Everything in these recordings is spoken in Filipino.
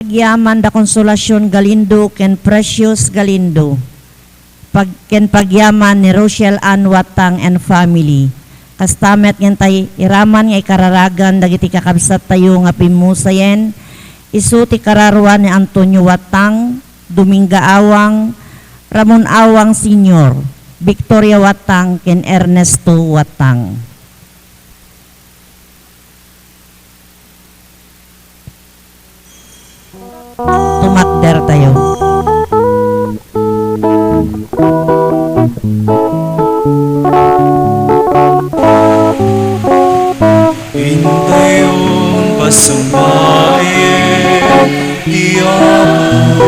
pagyaman da Konsolasyon Galindo ken Precious Galindo. Pagyaman ni Rochelle Ann Watang and family. Kastamet ngem tay iraman nga ikararagan dagiti kakabsat tayo nga pimusayen. Isu ti kararwa ni Antonio Watang, Dominga Awang, Ramon Awang Sr., Victoria Watang ken Ernesto Watang. Tumakder tayo. Hintayon pasambayan Diyapo.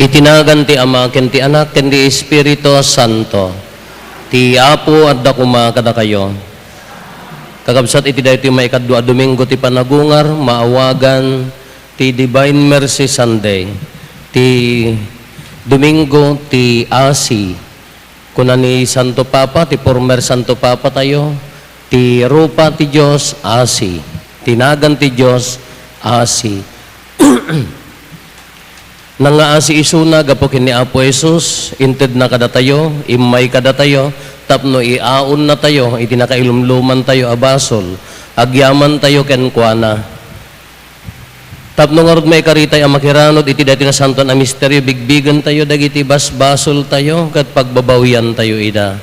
Itinagan ti Ama ken ti Anak ken ti Espiritu Santo. Ti Apo adda kuma kada kayo. Kakabsat iti daytoy maikadua Domingo ti panagungar maawagan ti Divine Mercy Sunday. Ti Domingo ti Asi. Kuna ni Santo Papa ti former Santo Papa tayo. Ti rupa ti Dios Asi. Tinagan ti Dios Asi. Nangaasi isuna gapokin ni Apo Jesus, inted na kada tayo, imay kada tayo, tapno iaon na tayo, iti nakailumluman tayo abasol, agyaman tayo ken kuana. Tapno nga may karitay ang makiranod, iti dati na santo na misteryo, bigbigan tayo, dagiti basbasol tayo, kat pagbabawian tayo ida.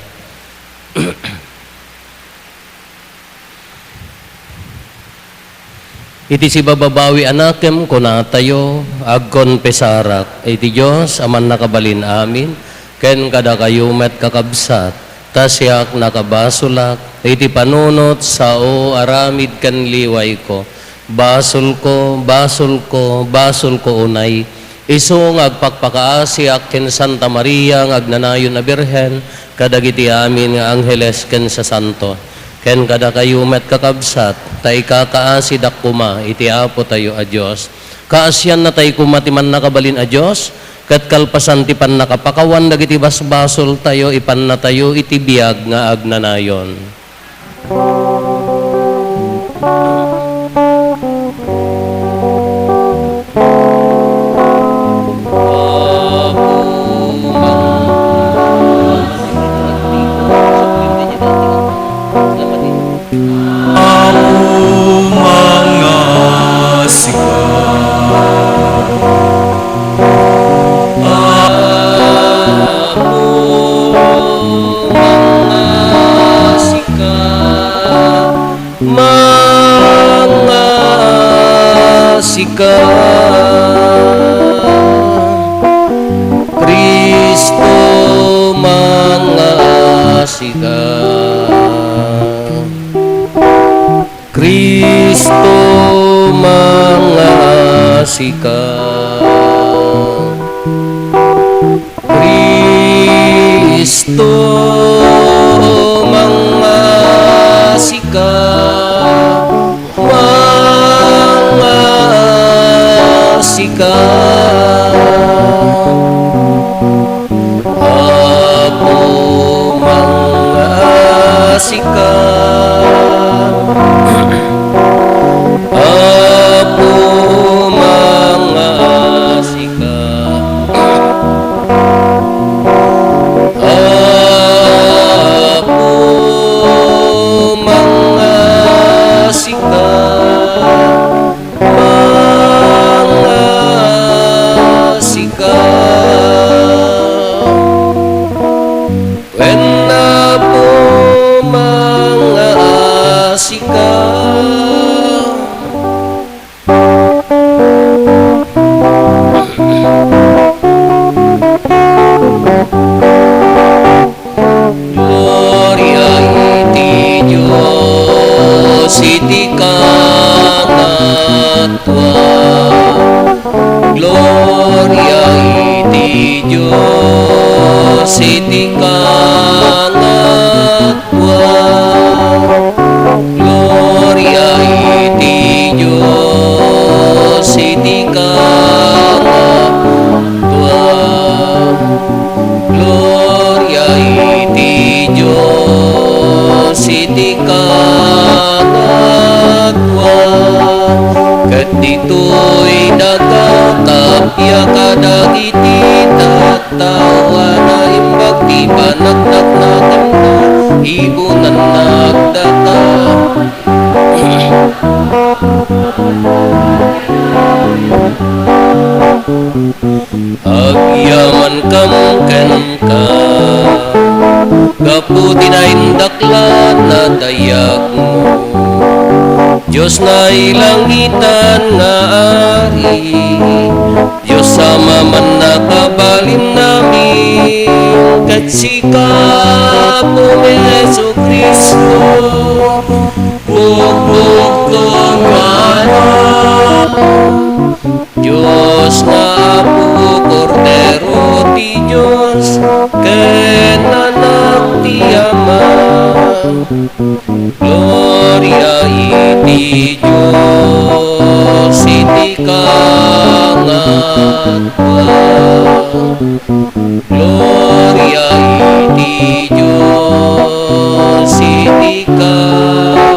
Iti si bababawi anakem kuna tayo agkon pesarak. Iti Diyos aman nakabalin amin. Ken kada kayo met kakabsat. Tasyak nakabasulak. Iti panunot sao aramid kan liway ko. Basul ko, basul ko, basul ko unay. Isong agpakpakaasyak ken Santa Maria agnanayon na Birhen. Kadagiti amin nga Angeles ken sa Santo. Ken kada kayo met kakabsat, tay kakaasi dakuma, iti Apo tayo a Diyos. Kaasyan na tay kumatiman nakabalin a Diyos, kat kalpasan ti pan nakapakawan, dagiti basbasol tayo, ipan na tayo, iti biyag nga agnanayon. Kristo mangasika, Kristo mangasika, Kristo mangasika, mangasika. Apo mangasika, Apo mangasika, Apo iti kangatwa. Gloria iti Diyos iti kangatwa. Gloria iti Diyos iti kangatwa. Gloria iti Diyos iti kangatwa. Ket ditoy nagkatapya kadagiti tattawa na imbag ti panagnak na tamna ibunan nagdata. Agyaman kam ken ka gapu tinaindaklan na dayag mo. Diyos na ilangitan nga ari, Diyos sama man nakabalin namin, kat sikap mo Yesu Kristo, bukbuk tunganan. Diyos na apo Kordero ti Diyos, ken anak ti Ama. Gloria iti Diyos iti kangatwa. Gloria iti Diyos iti kangatwa.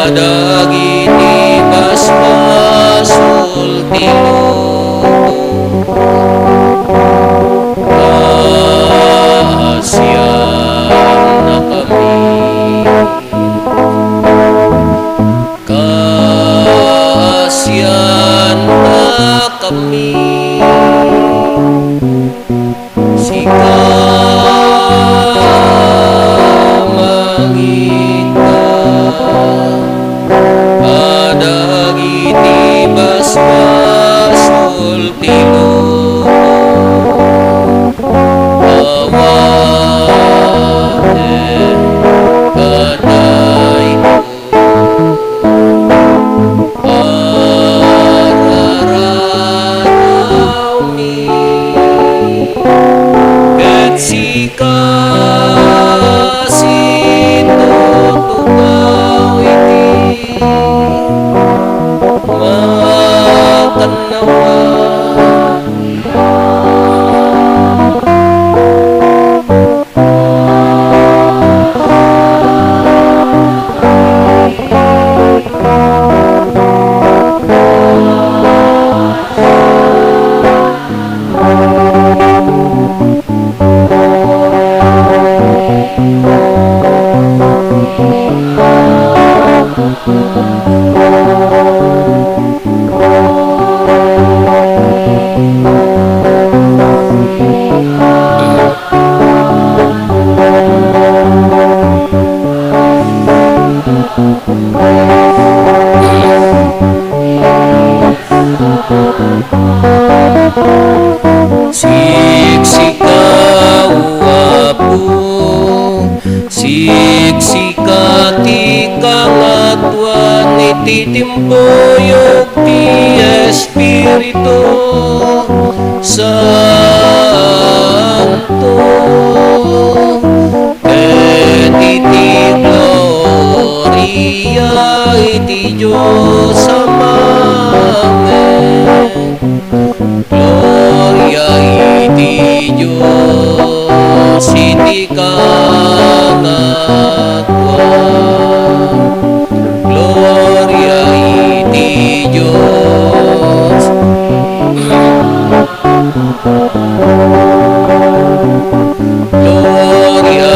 Kadagiti basbas ultimo kasyan na kami, kasyan na kami. Kadagiti basbas ultimo awaten kadayto arararaw mi ket sikasino tugaw iti matanawa. Siksikaw apo, siksikati kangatwan iti timbuyog ti Espiritu Santo, ket iti gloria iti Diyos Amamen. Gloria iti Diyos iti kangatwa. Gloria iti Diyos. Gloria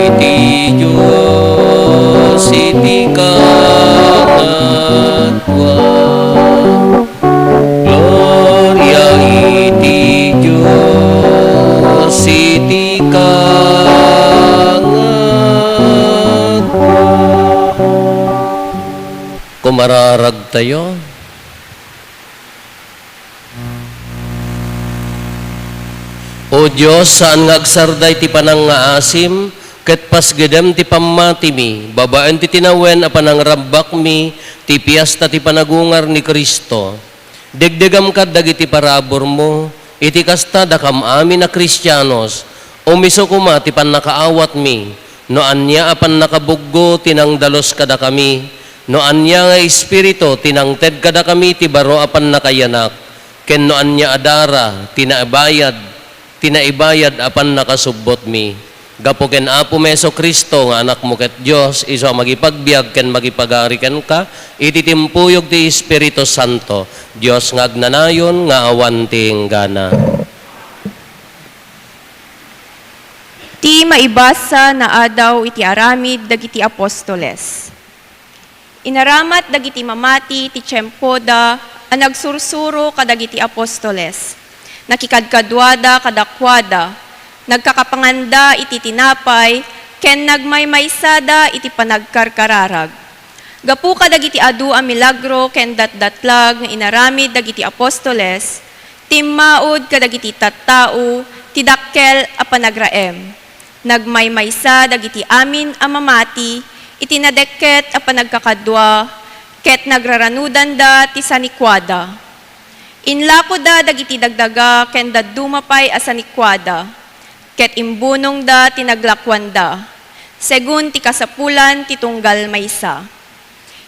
iti Diyos iti kangatwa. Gloria iti Diyos iti kangatwa. kumararag tayo. O Diyos, saan nga agsarday ti panang nga asim, ket pasgedem ti pamati mi, babaan ti tinawen a panang rambak mi, ti piyasta ti panagungar ni Kristo. Degdegam kad dagiti parabor mo, iti kasta dakam amin na Kristiyanos, umiso kuma ti panakaawat mi, no anya apan nakabuggo tinang dalos kada kami, no anya nga espiritu tinang ted kada kami ti baro apan nakayanak, ken no anya adara tinaibayad apan nakasubbot mi. Gapo ken Apo Meso Kristo nga anak mo ket Dios iso magipagbiag ken magipagari ken ka iti timpuyog ti Espiritu Santo. Dios nga agnanayon nga awan ti enggana. Ti maibasa na adaw iti aramid dagiti apostoles. Inaramat dagiti mamati ti tiyempoda a nagsursuro kadagiti apostoles. Nakikadkadwada kadakwada, nagkakapanganda iti tinapay, ken nagmaymaysada iti panagkarkararag. Gapu kadagiti adu a milagro ken datdatlag nga inaramid dagiti apostoles, timmaod kadagiti tattao, tidakkel a panagraem. Nagmaymaysa dagiti amin a mamati, iti nadekket a panagkakadwa, ket nagraranudan da ti sanikwada. Inlako da dagiti dagdaga ken daddumapay a sanikwada, ket imbunong da tinaglakwanda, segun ti kasapulan ti tunggal maysa.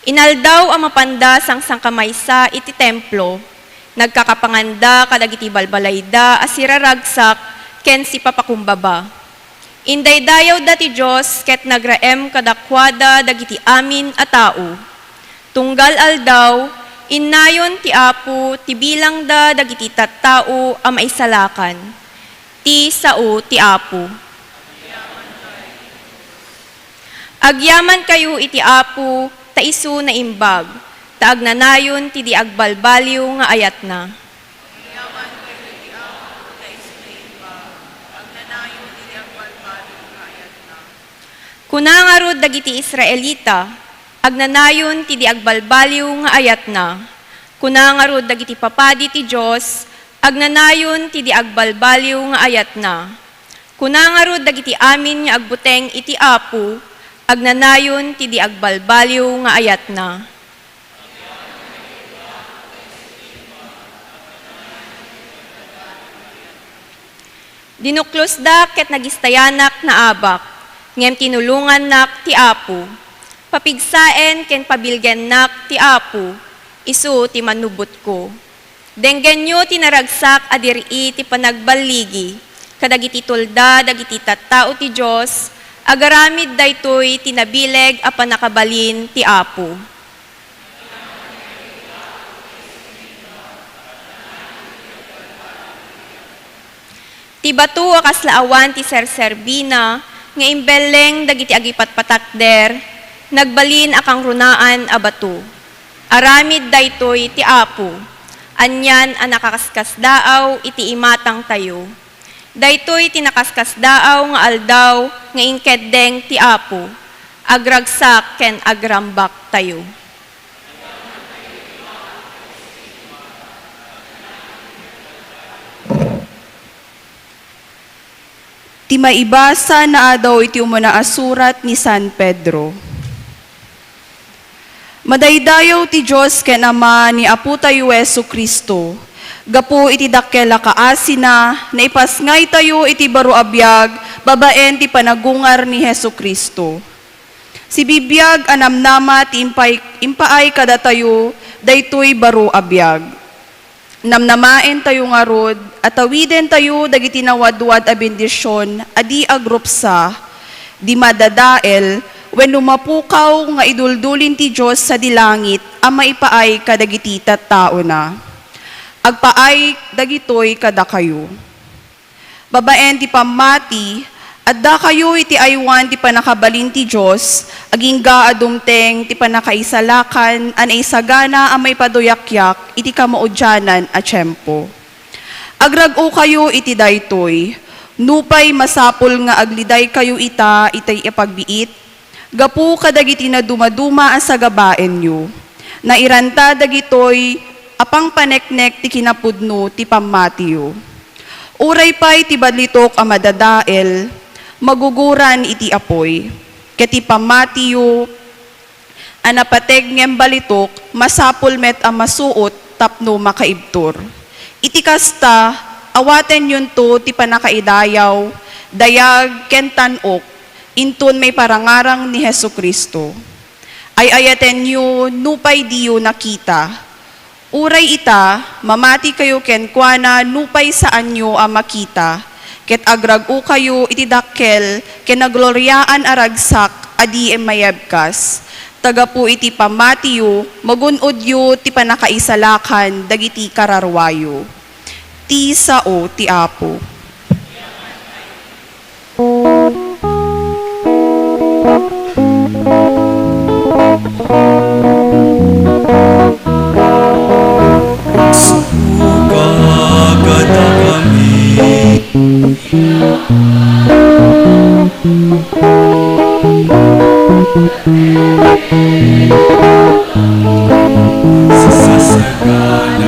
Inaldaw a mapanda sang sangkamaysa iti templo, nagkakapanganda kadagiti balbalayda a siraragsak ken si papakumbaba. Indaydayaw da ti Diyos ket nagraem kadakwada dagiti amin a tao. Tunggal aldaw, innayon ti Apo ti bilang da dagiti tattao a maisalakan. Ti sao ti Apo. Agyaman kayo iti Apo, ta isu na imbag, ta agnanayon ti di agbalbaliw nga ayat na. Kunangarod dagiti Israelita, agnanayon ti di agbalbaliw nga ayat na. Kunangarod dagiti papadi ti Diyos, agnanayon ti di agbalbaliw nga ayat na. Kunangarod dagiti amin nga agbuteng iti Apo, agnanayon ti di agbalbaliw nga ayat na. Dinuklos da ket nagistayanak na abak, ngem tinulungan nak ti Apo. Papigsaen ken pabilgen nak ti Apo, isu ti manubot ko. Denggen nyo tinaragsak adiri ti panagbaligi, kadagiti tulda dagiti tattao ti Diyos, agaramid daytoy tinabileg a panakabalin ti Apo. Ti bato a kaslaawan ti serserbina, nga imbeleng dagiti agipatpatakder, nagbalin akang runaan a bato. Aramid daytoy ti Apo, anyan a nakakaskas daaw iti imatang tayo. Daytoy tinakaskas daaw nga aldaw nga ingkeddeng ti Apo, agragsak ken agrambak tayo. Ti maibasa na adaw iti umuna asurat ni San Pedro. Madaydayaw ti Diyos ken Ama ni Apo tayo Jesu Kristo, gapu iti dakkela kaasina, na ipasngay tayo iti baro abiyag, babaen ti panagungar ni Jesu Kristo. Si bibiyag anamnama ti impaay kada tayo, daytoy baro abiyag. Namnamaen tayo nga rod, at awiden tayo dagiti nawadwad a bendisyon, adi agrupsa, di madadael, when lumapukaw nga iduldulin ti Diyos sa dilangit, ang maipaay kadagiti tattao na. Agpaay dagitoy kada kayo. Babaen ti pamati, at da kayo iti aywan ti panakabalin ti Diyos, aging gaadumteng ti panakaisalakan, anay sagana ang may paduyakyak, iti kamaudyanan a tiyempo. Agrago kayo iti daytoy, nupay masapul nga agliday kayo itay ipagbiit, gapu kadagiti na dumaduma ang sagabaen nyo. Nairanta dagitoy apang paneknek ti kinapudno ti pamatiyo. Uray pa'y ti badlitok a madadael, maguguran iti apoy. Ket ti pamatiyo, anapateg ngem balitok, masapul met a masuot tapno makaibtur. Iti kasta, awaten yun to ti panakaidayaw, dayag ken tanok, intun may parangarang ni Hesu Kristo. Ay ayaten yu nupay diyo nakita. Uray ita, mamati kayo ken kuana nupay saan nyo a makita. Ket agragu kayo iti dakkel ken nagloryaan aragsak adi mayabkas. Taga po iti pamatiyo, magunod yu ti panakaisalakan dagiti kararwayo. Ti sao ti Apo. Kagada kami. Sasagana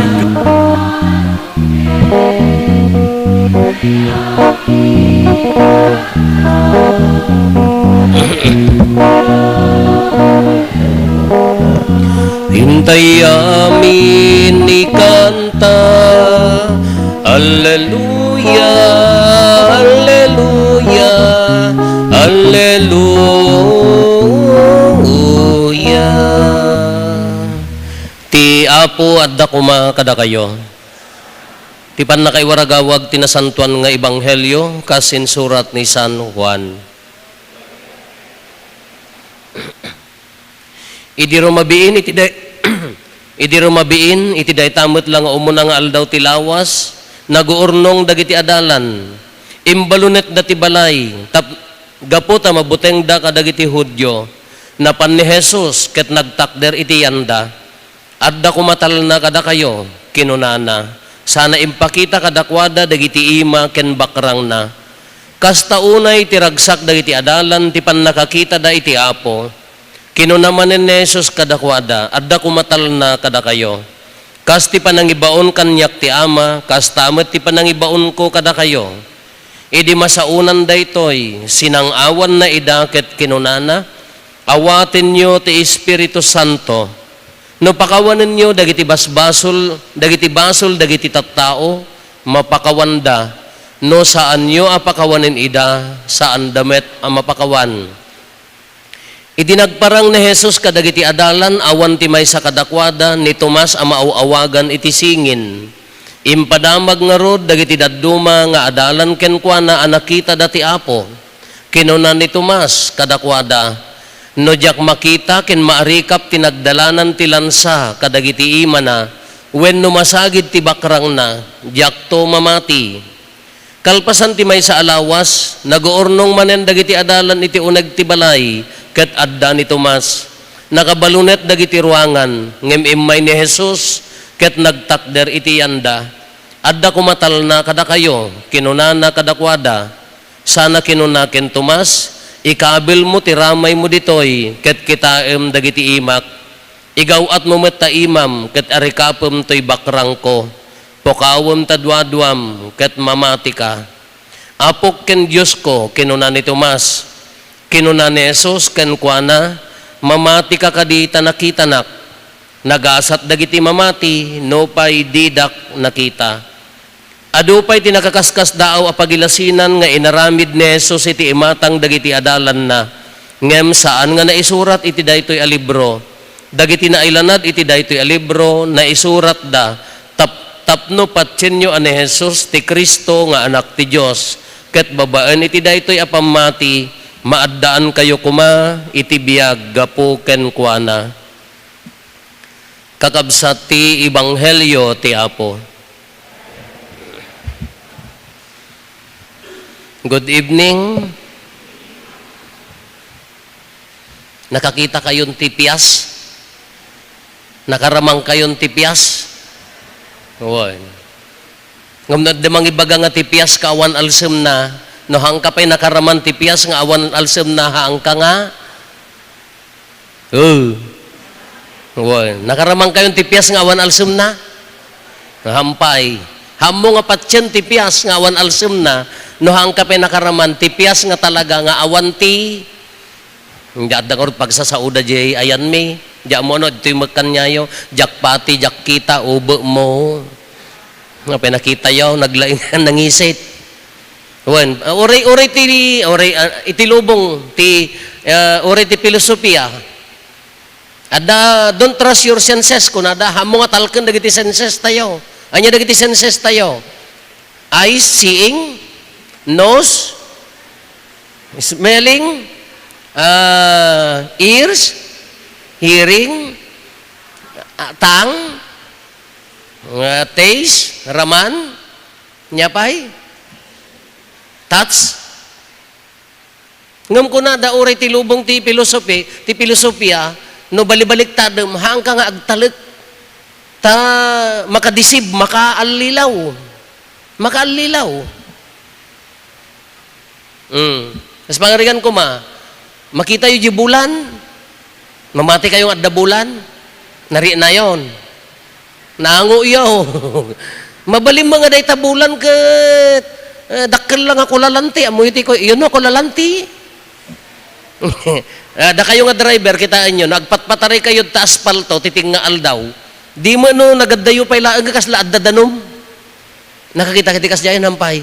Hintay amin ikanta, Alleluia, Alleluia, Alleluia. Ti Apo adda kuma kada kayo. Ti pan na kay waragawag tinasantuan nga ebanghelyo kasin surat ni San Juan. Idi rumabiin iti day tamot lang umuna nga aldaw ti lawas, naguurnong dagiti adalan, imbalunet dati balay, gaputa mabuteng da kadagiti Hudyo, napan ni Jesus ket nagtakder iti yanda, adda kumatal na kada kayo, kinunana, sana impakita kadakwada dagiti ima ken bakrang na, kasta unay ti ragsak dagiti adalan, ti pan nakakita da iti Apo, kinunamanen ni Jesus kadakwada, adda kumatal na kada kayo. Kas ti panangibaon kanyak ti Ama, kas tamet ti panangibaon ko kada kayo. Idi masaunan daytoy, sinangawan na ida ket kinunana, awatin nyo ti Espiritu Santo. No pakawanen nyo dagiti basol, dagiti tattao, mapakawanda. No saan nyo apakawanen ida, saan damet ang mapakawan. Idinagparang ni Jesus kadagiti adalan awan ti maysa kadakwada ni Tomas a maawagan iti singin. Impadamag nga rod dagiti dadduma nga adalan ken kuana anakita dati Apo. Kinuna ni Tomas kadakwada, no diak makita ken maarikap tinagdalanan ti lansa kadagiti imana, wen numasagid ti bakrang na, diak to mamati. Kalpasan ti maysa alawas, naguurnong manen dagiti adalan iti uneg ti balay, ket adda ni Tomas, nakabalunet dagiti ruangan, ngem immay ni Jesus, ket nagtakder iti yanda, adda kumatal na kada kayo, kinunana kadakwada, sana kinuna ken Tomas, ikabil mo tiramay mo ditoy, ket kitaem dagiti imak, igawat mo met ta imam, ket arikapem toy bakrang ko, pokawem tadwadwam, ket mamati ka. Apok ken Diyos ko, kinuna ni Tomas, kinuna ni Jesus ken kuana, mamati ka kadita nakitanak, nagasat dagiti mamati, no pay didak nakita. Adu pay tinakakaskas daaw apagilasinan nga inaramid ni Jesus iti imatang dagiti adalan na, ngem saan nga naisurat iti daytoy a libro, dagiti nailanad iti daytoy a libro, naisurat da, tapno patsenyo ani Jesus ti Kristo nga anak ti Dios, ket babaan iti daytoy a pamati, maaddaan kayo kuma iti biag gapo ken kuana. Kakabsat ti ebanghelyo ti Apo. Good evening. Nakakita kayon ti piyas? Nakaramang kayon ti piyas? Oy. Ngamnad demang ibaga nga ti piyas ka awan alsem na, no hangka pa'y nakaraman ti piyas nga awan alsem na hangka nga. Well, nakaramang kayong tipyas nga awan alsum na. Hampay. Hamo nga patyan tipyas nga awan alsum na, no hang kape nakaraman, tipyas nga talaga nga awan ti. Hindi adang pagsasauda jay ayan mi. Diya mo no, ito'y magkanyayo, jak pati, jak kita, ube mo. Nga pinakita yaw, naglaing nangisit. Wen, uri itilubong ti uri ti filosofiya. Ada don't trust your senses kun ada hamo nga talken dagiti senses tayo. Anya dagiti senses tayo. Eyes seeing, nose smelling, ears hearing, tongue taste, raman, nyapay, touch. Ngam ko na daoray ti lubong ti filosofiya, no balibalik tadem, hang ka nga agtalit, ta makadisib, makaalilaw. Mas pangarigan ko makita yung bulan, mamati kayong adda bulan, nari na yon. Nango yaw. Mabalim mga day tabulan ka, dakkel lang ako lalanti, amoy ti ko, yun ako lalanti. Da kayo nga driver, kitaan nyo, nagpatpataray kayo ta aspalto, titing nga aldaw, di mo no, nagadayo pa ilaan ka kasla adadanom. Nakakita-kitikas jayan hampay.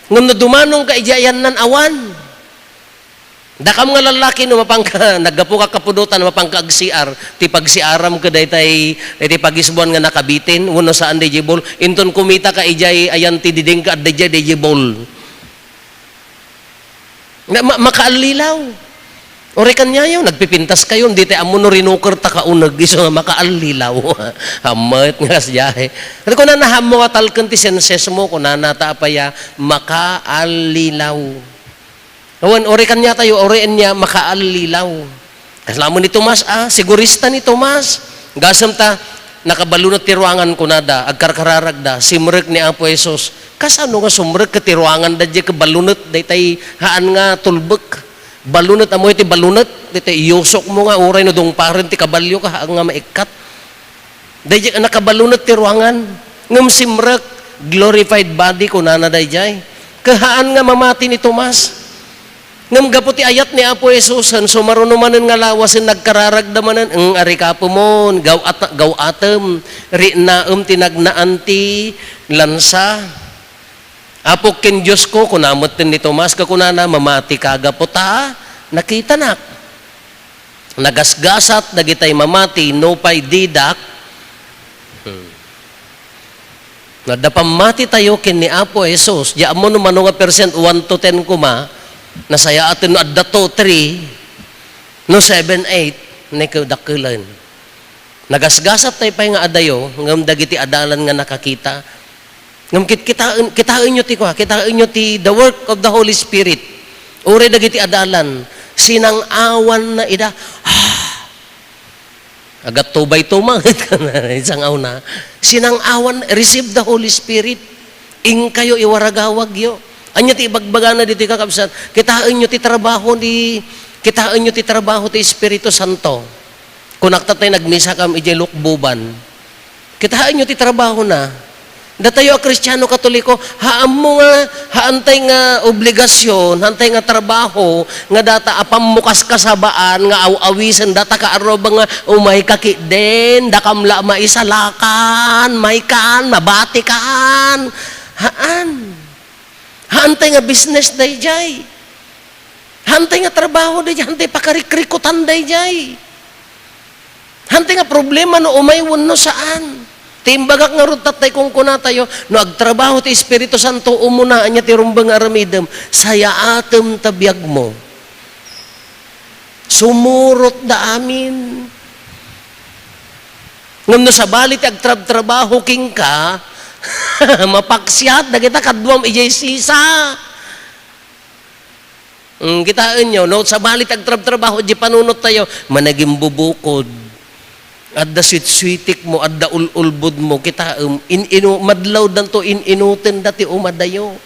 Ngam na dumanong ka ijayan nan awan. Dakam nga lalaki no mapangka, naggapo ka kapudutan, mapangka ag-CR, ti pag-CRam ka daytay, ti pag-isbuan nga nakabitin, uno saan dejibol, inton kumita ka ijay, ayan ti diding ka at dejibol. Makaalilaw. Ore kanya yun, nagpipintas kayo, hindi tayo amo no rinukar ta kaunag, iso nga makaalilaw. Hamat nga siyahe. Pero kung nanaham mo katalkan ti senses mo, kung nanatapaya, makaalilaw. Awan, ore kanya tayo, ore niya, makaalilaw. Kasama ni Tomas, sigurista ni Tomas. Gasam ta, nakabalunot ti ruangan ko nada, agkarkararag da, simrek ni Apo Jesus. Kasano nga sumrek ka ti ruangan da, diya kabalunot, daytay haan nga tulbek. Balunot amoy ti balunot, daytay iyusok mo nga, oray no dong parin ti kabalyo ka, haan nga maikat. Dayjay nakabalunot ti ruangan, ngam simrek, glorified body ko nana dayjay. Kahaan nga mamati ni Tomas. Ngam gaputi ayat ni Apo Jesus, sumarunumanan nga lawasin nagkararagdamanan, ang arikapo mo, gawatem, rinaem tinagnaan ti lansa. Apo ken Diyos ko, kunamot ni Tomas, kakunana, mamati ka gaputa, nakita nak. Nagasgasat, dagitay mamati, no pay didak. Nadapamati tayo ken ni Apo Jesus, diya mo naman nga percent, 1 to 10 kuma, nasaya atin no adda to 3 no 7, 8 nagdakulan. Nagasgasat tayo pa nga adayo ngam dagiti adalan nga nakakita. Ngam kitaan nyo ti ko, kitaan nyo ti the work of the Holy Spirit. Uri dagiti adalan, sinang-awan na ida. Agat tubay tumangit ka na, isang aw na. Sinang-awan, receive the Holy Spirit. Ing kayo iwaragawag yo. Anya ti ibagbaga na dito kakabsat. Kitaan nyo ti trabaho ti Espiritu Santo. Kunaktat tayo nagmisa kam ijay lukbuban. Kitaan nyo ti trabaho na. Datayo a Kristiyano Katoliko, haantay nga obligasyon, haantay nga trabaho, nga data apamukas kasabaan, nga awisan, data kaaroba nga umay kakiden, dakamla maisalakan, maykan, mabatikan, haantay nga business dayjay. Hantay nga trabaho dayjay, hantay pakarikrikutan dayjay. Hantay nga problema no umaywon no saan. Timbagak nga rutatay kung kuna tayo, no agtrabaho ti Espiritu Santo umuna anya ti rumbang aramidem, saya atem tabiyag mo. Sumurot da amin. Ngam no sa balit agtrabaho king ka, mapaksyat da kita kadwam ijay sisa. Kitaan nyo, no, sa balit agtrabaho di panunot tayo, managing bubukod. Adda sweet-sweetik mo, adda ulbud mo, kita madlaw danto inutin dati umadayo.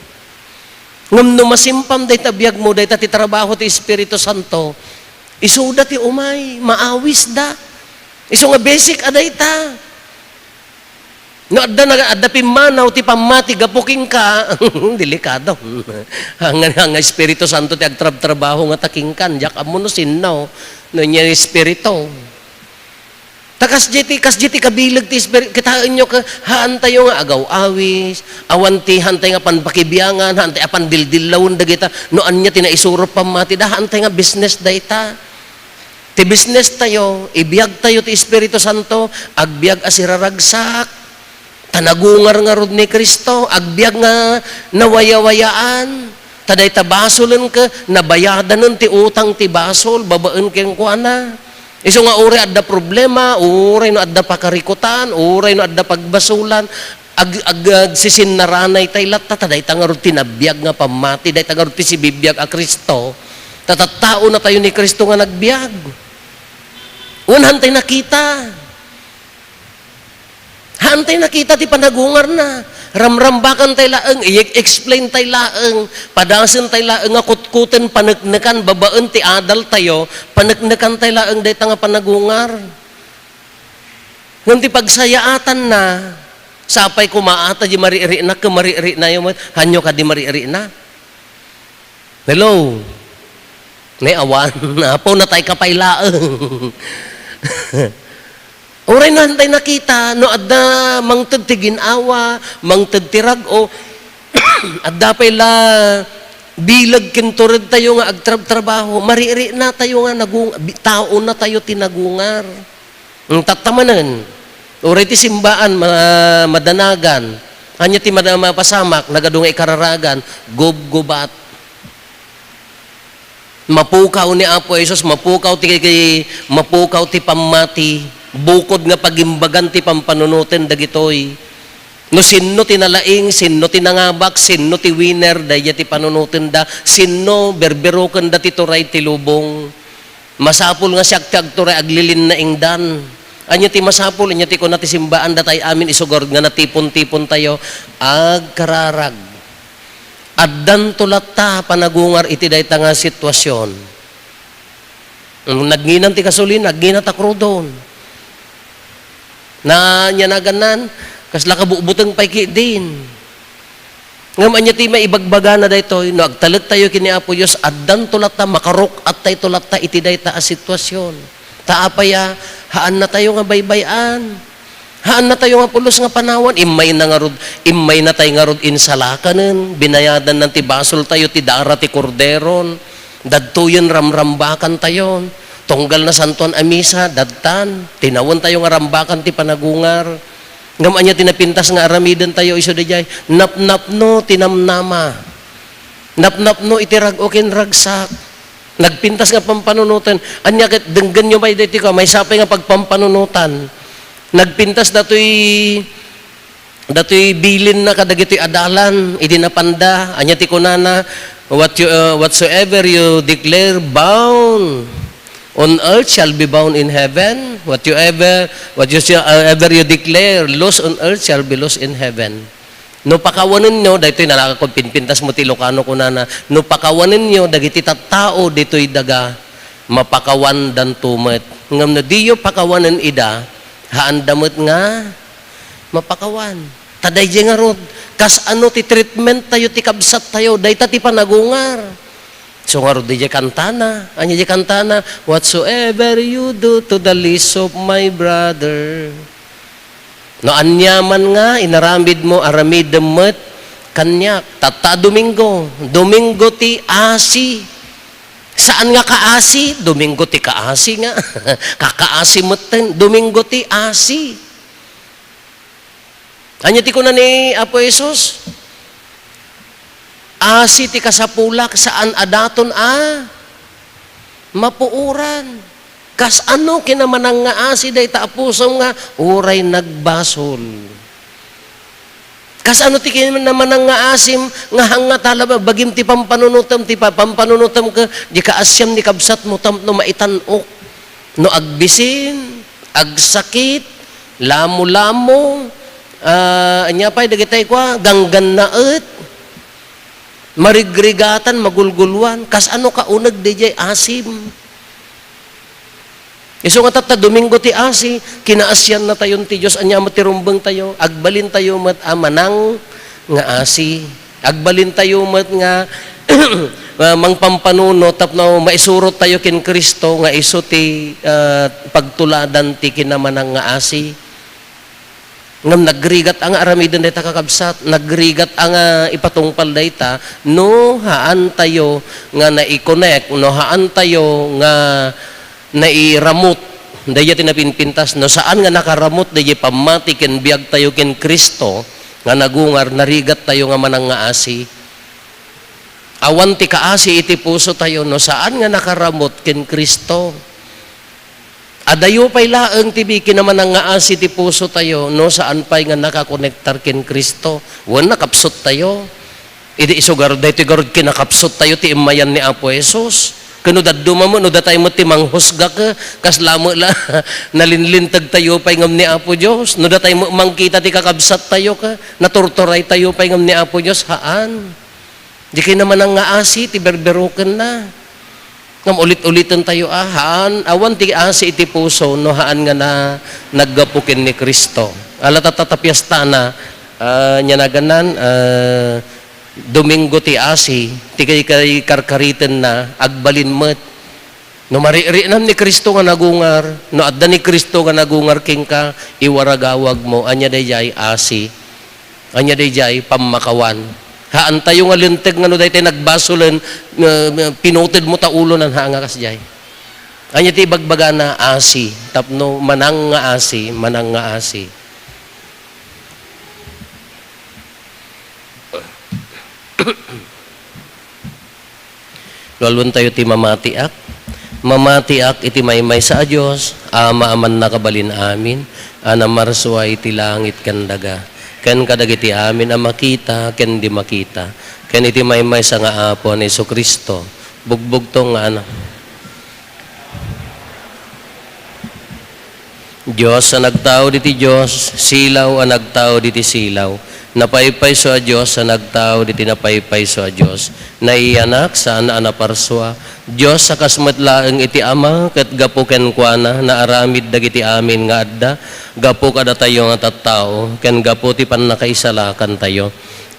Ngam no masimpam day tabiyag mo, day ti trabaho ti Espiritu Santo, isuda ti umay, maawis da. Iso nga basic aday ta. No, adda pimanaw, ti pamati, gapuking ka. Delikado. Hanga Espiritu Santo, ti agtrab-trabaho nga takingkan. Diyak amo no sinaw. No niya Espiritu. Kas jiti kabilag ti Espiritu. Kitaan nyo ka, haan tayo nga agaw-awis, awanti, hantay nga panpakibiyangan, hantay apan dildilawon dagita. No anya tinaisurop pamati, da hantay nga business dayta. Ti business tayo, ibiyag tayo ti Espiritu Santo, agbiag asiraragsak. Tanagungar nga rod ni Kristo, agbiag nga nawayawayaan. Taday tabasolan ka, nabayadan nun ti utang ti basol, babaan keng kuana. Iso nga uri adda problema, uri no adda pakarikutan, uri no adda pagbasulan, sisinnaranay tay latta, taday tangarod tinabiyag nga pamati, taday tangarod ti si bibiyag a Kristo, tatatao na tayo ni Kristo nga nagbiag. Unhantay nakita. Hantay nakita ti panagungar na. Ramrambakan tay laeng, i-explain tay laeng, padasin tay laeng nga kutkuten panagnekan, babaan ti adal tayo, panagnekan tay laeng day nga panagungar. Ngunti pagsayaatan na, sapay kumaata di mariri na, kumariri na yung, hanyo ka di mariri na. Hello? May awan, napo na tay kapay laeng. Oray na hantay nakita, no adda mangtad ti ginawa, mangtad ti rag-o, adda pa ila bilag kinturad tayo nga agtrab-trabaho, mariri na tayo nga, tao na tayo tinagungar. Ang tatamanan, oray ti simbaan, madanagan, hanya ti mapasamak, nagadungay kararagan, gob-gobat. Mapukaw ni Apo Jesus, mapukaw ti pamati, bukod nga pagimbagan ti pampanunutin dagitoy. No sinno tinalaing, sinno tinangabak, sinno ti winner, daya ti panunutin da, sinno berberoken da ti turay ti lubong. Masapul nga siya ti agturay aglilin na ingdan. Anya ti masapul, anya ti kuna ti simbaan da tayo amin isugor nga natipon-tipon tayo, agkararag. Addan tulata panagungar iti dayta nga sitwasyon. Nagginan ti kasulin, nagginan ta krudon. Na niya naganan, kasla kabubutang paiki din. Ngam anya ti maibagbaga na daytoy, no agtalag tayo kini Apo Dios, addan tulata makarok at tay tulata iti dayta a sitwasyon. Taapaya, haan na tayo nga baybayan. Haan na tayo nga pulos nga panawan, imay na tayo nga rod insalakanen, binayadan ng tibasol tayo, ti dara ti korderon, dadtuyon ramrambakan tayo. Tunggal na santuan amisa, dadtan, tinawon tayo nga rambakan ti panagungar. Ngam anya tinapintas nga aramidan tayo iso dayay, napnap no tinamnama. Napnap no itirag okin ragsak. Nagpintas nga pampanunutan. Anya ket denggan nyo may deti ka, may sapay nga pagpampanunutan. Nagpintas datoy bilin na kadagitoy adalan, idinapanda, anya ti kunana, whatsoever you declare bound on earth shall be bound in heaven. Whatever you declare loose on earth shall be loose in heaven. No pakawanin nyo, daytoy nalakakot pinpintas mo ti Ilocano kunana, no pakawanin nyo, dagiti tattao, dito'y daga, mapakawan dan tumet. Ngam na diyo pakawanin ida, haan damot nga, mapakawan. Taday nga rod, kas ano ti treatment tayo, ti kabsat tayo, dayta ti panagungar. So nga rod, di kantana. Anya di kantana, whatsoever you do to the least of my brother. No, anyaman nga, inaramid mo, aramid demet, kanyak, tata Domingo. Domingo ti asi. Saan nga kaasi? Domingo ti kaasi nga. Kakaasi meten, Domingo ti asi. Anya ti kuna ni Apo Jesus? Asi ti kasapulak saan adaton mapuuran. Kas ano kinamanang nga asi day taapusong nga uray nagbasol. Kas ano ti kinamanang nga asim nga hanga talaba bagim ti pampanunutam ka di kaasyam ni kabsat mo tam no maitanok. No agbisin, agsakit, lamo-lamo, anya pa'y dagitay kwa ganggan naet. Marigrigatan, magulgulwan, kas ano ka unag DJ asim. Iso nga tata, Domingo ti asi, kinaasyan na tayon ti Diyos, anya mo ti rumbeng tayo, agbalin tayo mat amanang nga asi. Agbalin tayo mat nga mangpampanuno, tapno maisurot tayo kin Kristo, nga iso ti pagtuladan ti kinamanang nga asi. Ngam nagrigat ang aramidon dayta kakabsat, nagrigat ang ipatungpal dayta, no haan tayo nga na-connect, no haan tayo nga nairamot, daya tinapinpintas, no saan nga nakaramot, daya pamati ken biag tayo ken Kristo, nga nagungar, narigat tayo nga manang nga asi. Awan ti kaasi iti puso tayo, no saan nga nakaramot ken Kristo. Adayo pay laeng tibi kinaman ang nga asi ti puso tayo, no saan pay nga nakakonektar ken Kristo. Wan nakapsot tayo. Idi isugarod dayto garod kinakapsot tayo ti imayan ni Apo Jesus. Kano daduma mo no datay mo ti manghusga ka kaslamo la nalinlintag tayo pay ngam ni Apo Dios. No datay mo mangkita ti kakabsat tayo ka, naturturay tayo pay ngam ni Apo Dios haan. Di kay naman ang nga asi ti berberoken na. Ngam ulit-ulitan tayo haan, awan ti asi iti puso, no haan nga na naggapukin ni Kristo. Ala tatatapyasta na, nya na ganan, Domingo ti asi, ti kay karkariten na, agbalin met. No maririnan ni Kristo nga nagungar, no adda ni Kristo nga nagungar king ka, iwaragawag mo, anya dayjay asi, anya dayjay pamakawan. Haan tayo nga linteg nga no dahi tayo nagbasulan, pinutid mo ta ulo ng hanga kasjay. Anya ti bagbaga na asi, tapno manang nga asi, manang nga asi. Lulun tayo ti mamatiak. Mamatiak iti maymay sa Diyos, ama aman nakabalin amin, anamarsuay ti langit kandaga. Ken kadagiti amin ang makita, ken di makita. Ken iti maymay sa nga apo ni Kristo. Bugbog tong nga anak. Diyos ang nagtao diti Diyos, silaw ang nagtao diti silaw. Napaypay so a Diyos ang nagtao diti napaypay so a Diyos. Naianak saan anaparswa. Diyos sa kasmatlaeng iti ama, ket gapu ken kuana, naaramid dagiti amin nga adda, gapu kada tayo nga tattao, ken gapu ti pannakaisalakan tayo.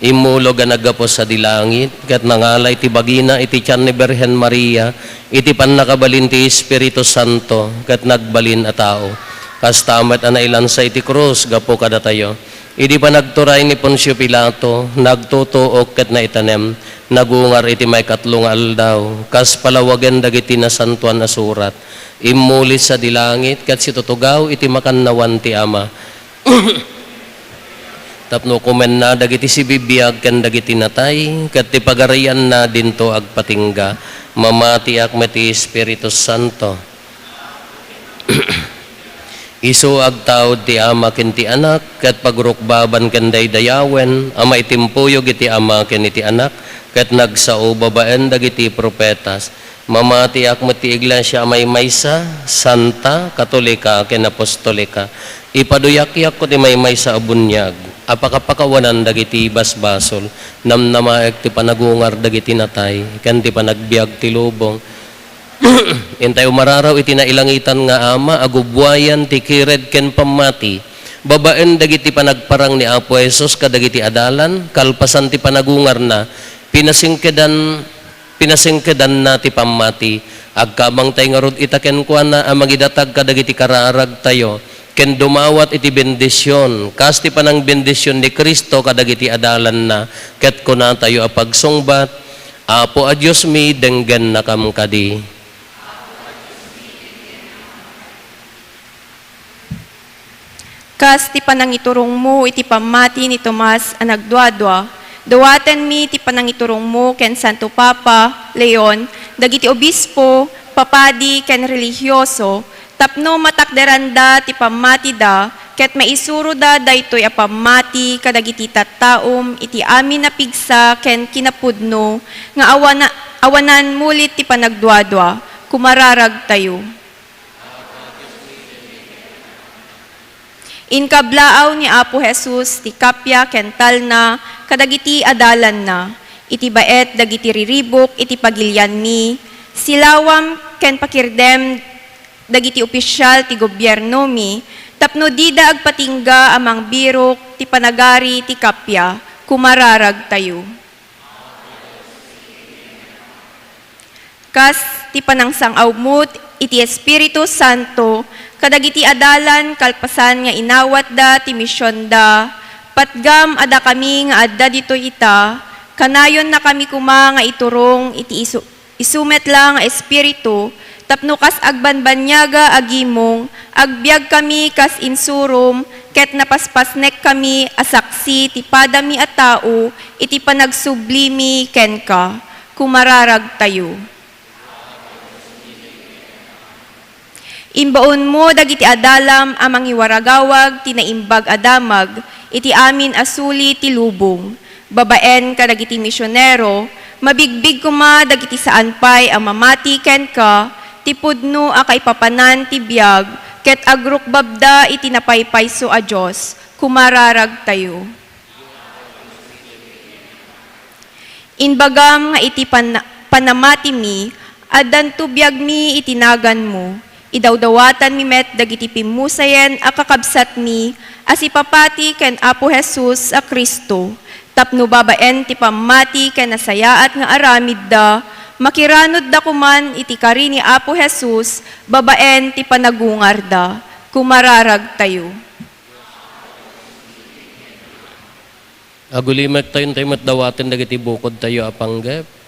Imulog ang naggapo sa dilangit, ket nangalay ti bagina iti tiyan ni Birhen Maria, iti pannakabalin ti Espiritu Santo, ket nagbalin a tao. Kastamet ana ilansa iti krus, gapu kada tayo. Idi pa nagturay ni Poncio Pilato, nagtutuok ket naitanem, nagungar iti may katlong aldaw, kas palawagan dagiti na santuan na surat, imulis sa dilangit, ket si tutugaw iti makannawan ti ama. Tapno kumen na dagiti si bibiyag ken dagiti natay, ket ti pagarian na dinto agpatingga, mamati ak meti Espiritu Santo. Isu agtaod ti ama ken ti anak, ket pagrukbaban ken daydayawen, ama itimpuyog iti ama ken iti anak, ket nagsao babaen dagiti propetas. Mamati ak ti iglesia may maysa, santa, katolika, ken apostolika. Ipaduyak-yak ko ti may maysa abunyag. Apakapakawanan dagiti basbasol, namnamaek ti panagungar dagiti natay, ken ti panagbiag ti lubong. Intayo mararaw iti nailangitan nga ama, agubwayan ti kired ken pamati. Babaen dagiti panagparang ni Apo Jesus kadagiti adalan, kalpasan ti panagungar na, pinasingkedan na ti pamati. Agkabang tayo nga rod itaken kwa na magidatag kadagiti kararag tayo, ken dumawat iti bendisyon, kas ti panang bendisyon ni Kristo kadagiti adalan na, ket kuna tayo apagsungbat, Apo a Diyos mi, denggen na kam kadi. Kas ti panangiturong mo iti pamati ni Tomas ang nagduadwa, dawaten mi ti panangiturong mo ken Santo Papa Leon, dagiti obispo, papadi ken religyoso, tapno matakderanda ti pamati da, ket maisuro da daytoy a pamati kadagiti tattaom iti amin na pigsa ken kinapudno, nga awanan mulit ti panagduadwa, kumararag tayo. Inkablaaw ni Apo Jesus, ti kapya kental na, kadagiti adalan na, iti baet dagiti riribok, iti pagilyan mi, silawam ken pakirdem, dagiti opisyal ti gobyerno mi, tapno dida agpatingga amang birok ti panagari ti kapya, kumararag tayo. Kas ti panangsang awmut iti Espiritu Santo, kadagiti adalan kalpasan nga inawat da ti misyon da, patgam ada kami nga adda dito ita, kanayon na kami kuma nga iturong iti isumet lang nga Espiritu, tapno kas agbanbanyaga agimong, agbiag kami kas insurum, ket napaspasnek kami asaksi ti padami at tao, iti panagsublimi kenka, kumararag tayo. Imbaon mo dagiti adalam amang iwaragawag ti naimbag adamag, iti amin asuli ti lubong, babaen ka dagiti misyonero, mabigbig kuma dagiti saan pay ang mamati kenka, ti pudno a kaipapanan ti biyag, ket agrukbabda iti napaypayso a Diyos, kumararag tayo. Inbagam nga iti panamati mi, addan tu biyag mi itinagan mo, idawdawatan mi met dagiti pimusayen a kakabsat mi, as ipapati ken Apo Jesus a Kristo, tapno babaen ti pamati ken nasayaat nga aramid da, makiranod da kuman iti kari ni Apo Jesus, babaen ti panagungar da, kumararag tayo. Agulimek tayo tayo matdawatin dagiti bukod tayo apanggep.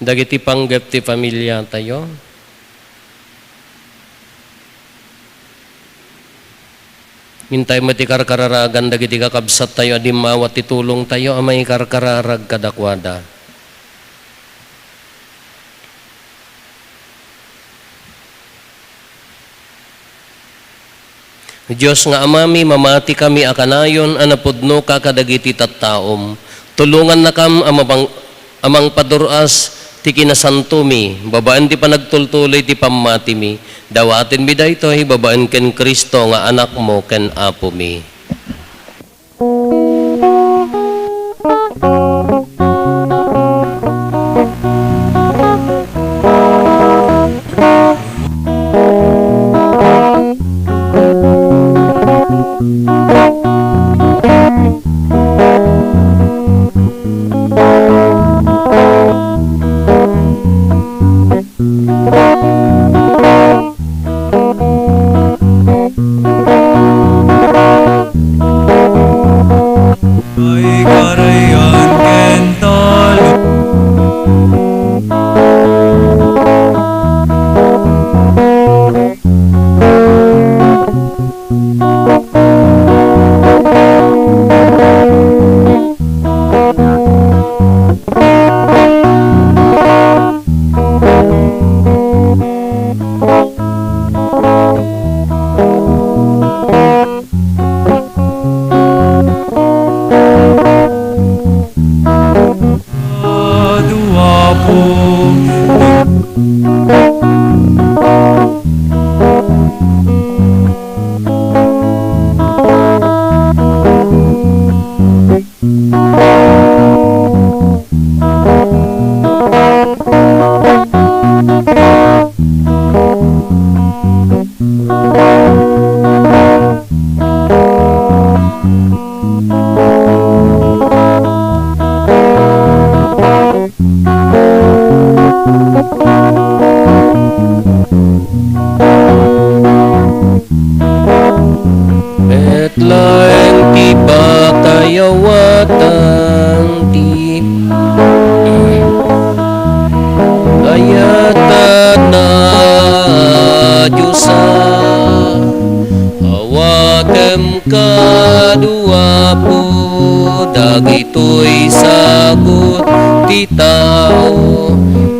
Dagiti panggep ti pamilya tayo. Hintay mo ti karkararagan dagiti kakabsat tayo adi mawat ti tulong tayo amay karkararag kadakwada. Diyos nga amami mamati kami akanayon anapudno ka kadagiti tattaom. Tulungan na kam amang paduras ti kinasantumi, babaan ti panagtultuloy ti pamati mi, dawatin mi daytoy, babaan ken Kristo nga anak mo ken Apo mi. Ay karayan ken talo. Dua po. Betlaeng ti bakayawatan ti ayatan na Diyosa awatem kadua po dagitoy sagot ti tao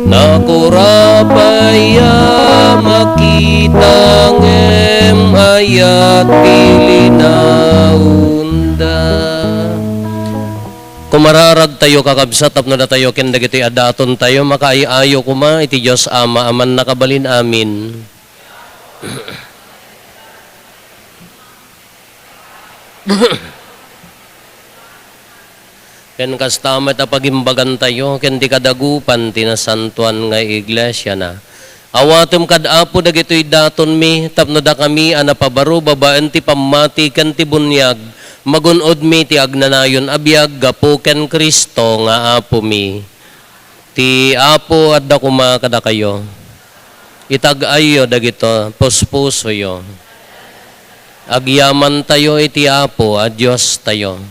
nakurapaya makita ngem ayat pilinaunda. Kumararag tayo kakabsat tapno na tayo ken dagiti adaton tayo makaiayo kuma iti Dios Ama aman nakabalin amin. Ken kastamet a pagimbagan tayo, ken di kadagupan tinasantuan nga iglesia na. Awatem kad apo dagitoy daton mi, tapno da kami anapabaro babaen ti pamati ken ti bunyag, magunod mi ti agnanayon abiyag, gapo ken Kristo nga apo mi. Ti apo adda kuma kada kayo. Itag-ayo dagito, puspuso yo. Agyaman tayo iti apo, a Diyos tayo.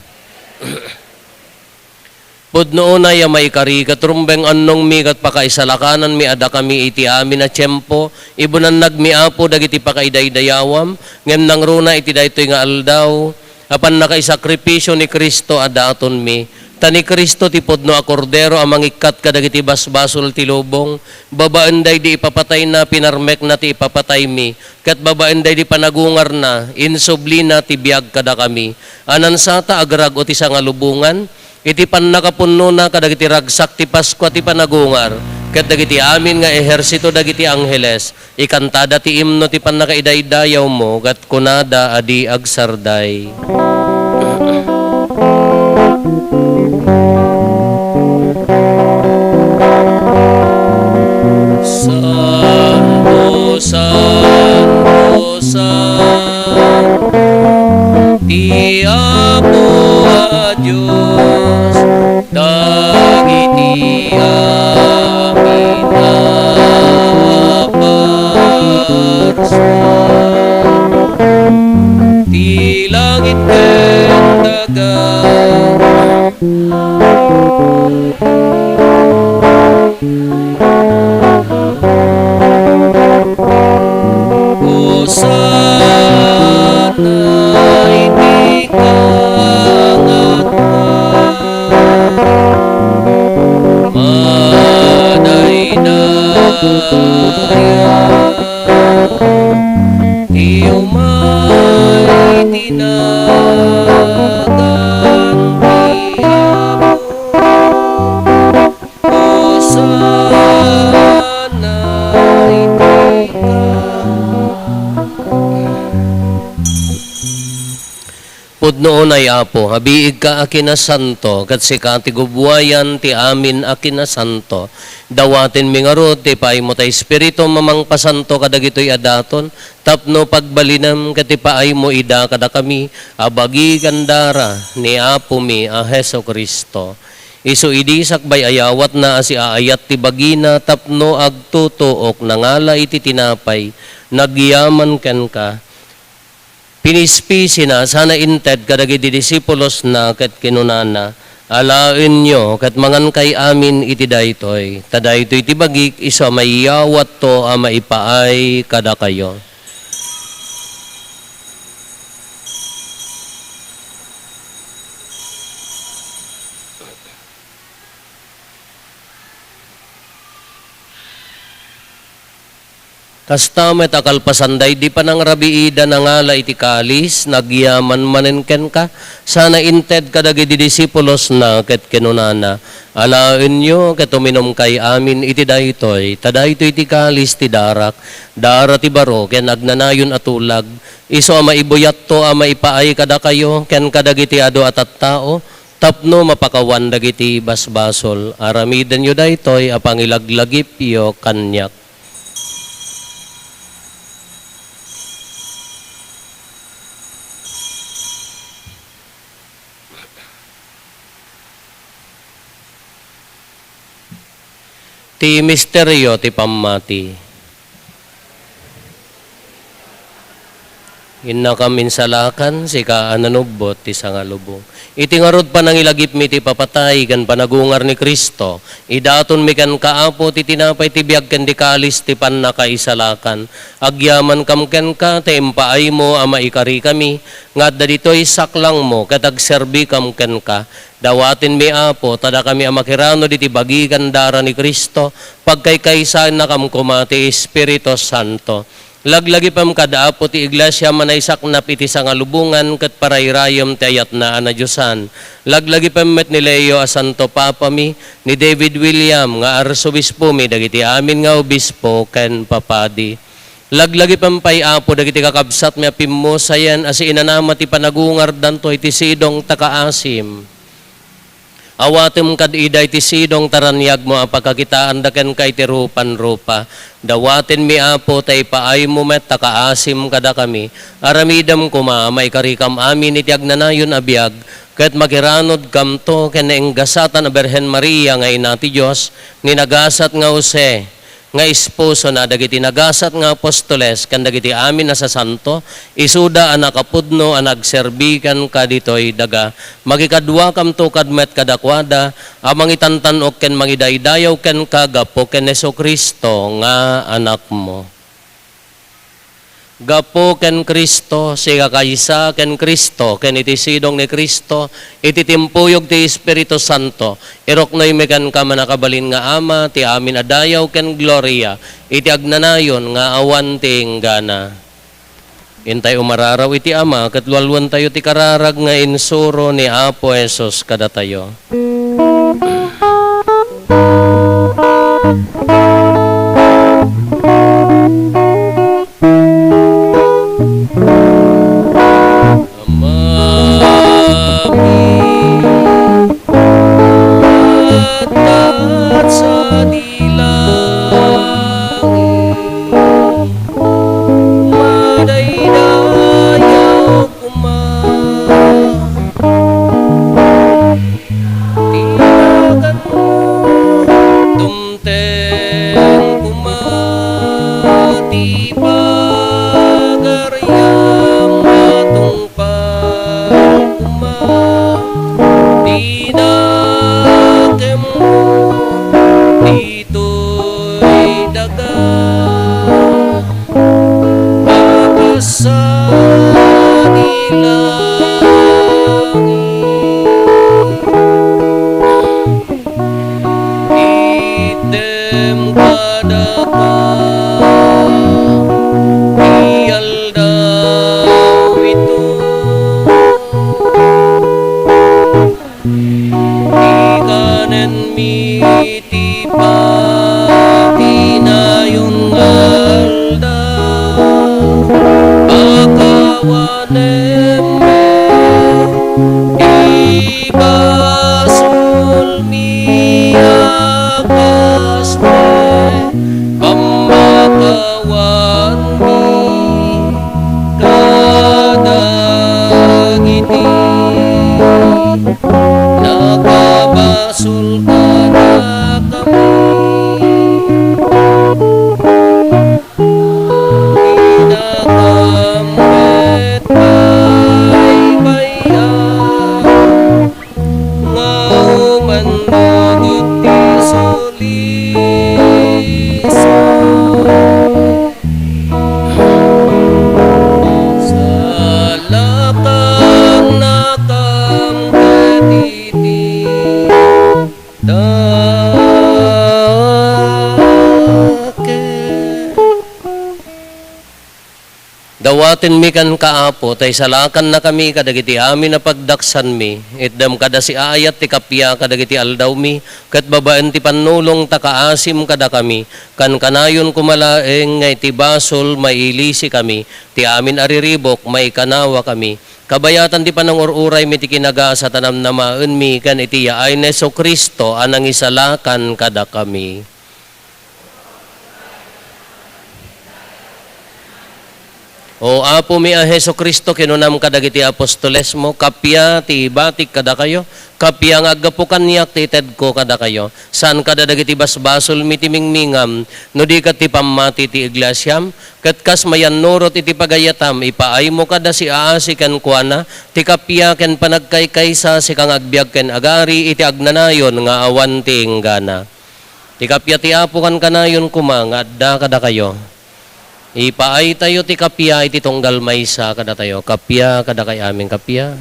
Pudno na ya may kari katrumbeng annong mi kat pakaisalakanan mi ada kami iti amin na tiyempo, ibunan nagmi apo dagiti pakaidaydayawam, ngem nang runa iti daytoy nga aldaw, apan nakaisakripisyo ni Kristo adaton mi. Tani Kristo ti pudno a kordero amang ikat kadagiti basbasol ti lubong, babaen day di ipapatay na pinarmek na ti ipapatay mi, kat babaen day di panagungar na, insubli na ti biag kada kami. Anansata agrag o ti sangalubungan, iti pannakapunno na kadagiti ragsak ti Pasko ti panagungar, kat dagiti amin nga ehersito dagiti angheles, ikantada ti imno ti pannakaidaydayaw mo, kat kunada adi agsarday. Santo, Santo, Santo, ti Apo a Diyos, dagiti amin aparsan, ti langit ken dagat, Hosana iti kangat madaydaya ti umay tinagan ti Apo. Hosana iti pudnoon ay Apo, habiig ka akina santo, kat si katigubwayan ti amin akina santo. Dawatin mi nga ro, ti paay mo tay espiritu mamang pasanto kadagitoy adaton, tapno pagbalinam kati paay mo ida kada kami, abagi gandara ni Apo mi a Heso Kristo. Isu idisak bay ayawat na si aayat ti bagina, tapno agtutuok nangala iti tinapay, nagyaman ken ka. Pinispisi na, sana inted kadagiti disipulos na kat kinunana, alain nyo kat mangan kay amin iti daytoy, tadaytoy ti bagik isa mayawat to a maipaay kada kayo. Kastamet akalpasanday di pa nang rabiida na ngala iti kalis, nagyaman manenken ka, sana inted kadagiti disipulos na ket kenunana, alaen nyo ket uminom kay amin iti daytoy, tadaytoy iti kalis ti darak, dara ti baro, ken agnanayon atulag, iso ama ibuyat to ama ipaay kada kayo, ken kadagiti ado at tao, tapno mapakawan dagiti basbasol, aramiden yo daytoy apang ilaglagip yo kanyak. Ti misteryo ti pamati. Inna kamin salakan, si kaananubot ti sangalubong. Iti ngarod pa nang ilagip mi ti papatay, kan panagungar ni Kristo. Idaton mi kan kaapo ti tinapay ti biag ken di kalis ti pannakaisalakan. Agyaman kamken ka, ti impaay mo ama ikari kami, ngadda ditoy saklang mo, katagserbi kamken ka. Dawatin mi Apo, tada kami amakirano diti bagigan dara ni Kristo, pagkaykaysan na kamkuma ti Espiritu Santo. Laglagi pam kada Apo ti iglesia manaysak na piti sangalubungan kat parayrayom ti ayat na anadyosan. Laglagi pam met ni Leo a Santo Papa mi, ni David William nga arsobispo mi, dagiti amin nga obispo ken papadi. Laglagi pampay Apo dagiti kakabsat mi apimmo sayan asi inanama ti panagungar danto iti sidong takaasim. Awatem kad iday ti sidong taranyag mo apakakitaan daken kay ti rupan-rupa. Dawaten mi apo tay paay mo met takaasim kada kami. Aramidam kuma may karikam amin iti agnanayon abiyag. Ket magiranod kamto ken enggasatan a Berhen Maria nga ina ti Dios ni nagasat nga Jose nga esposo na dagiti nagasat nga apostoles kan dagiti amin na sa santo isuda ang nakapudno ang nagserbikan ka ditoy daga magikadwa kam to kadmet kadakwada amang itantanok ken mangidaydayaw ken kagapo ken Jesucristo nga anak mo. Gapo ken Kristo, siga kaysa ken Kristo, ken iti sidong ni Kristo, iti timpuyog ti Espiritu Santo, iroknoy mekan ka manakabalin nga ama, ti amin adayaw ken gloria, iti agnanayon nga awan ti inggana. Intay umararaw iti ama, katlualwan tayo ti kararag nga insuro ni Apo Jesus kada tayo. Dawatin mi kan kaapo, tay salakan na kami kadagiti amin na pagdaksan mi, itdam kada si ayat ti kapya kadagiti aldaw mi, kat babaen ti panulong takaasim kada kami, kan kanayon kumalaeng nga iti basol mailisi kami, ti amin ariribok may kanawa kami, kabayatan ti panangururay mi ti kinaga sa tanam na maen mi, kan iti yaay na Jesucristo anang isalakan kada kami. O apo mi a Jesucristo kinunam kadagiti apostoles mo, kapya ti batik kada kayo, kapya nga agapukan niyak ti ted ko kada kayo, saan kada dagiti basbasol mi ti mingmingam, no di kat ti pamati ti iglesyam, kat kas mayan nurot iti pagayatam, ipaay mo kada si aasi ken kuana, ti kapya ken panagkaykaysa si kang agbyag ken agari, iti agnanayon nga awan ti inggana. Ti kapya ti apo kan kanayon kuma, nga adda kada kayo. Ipaay tayo ti kapya iti tunggal maysa kada tayo. Kapya kada kay aming kapya.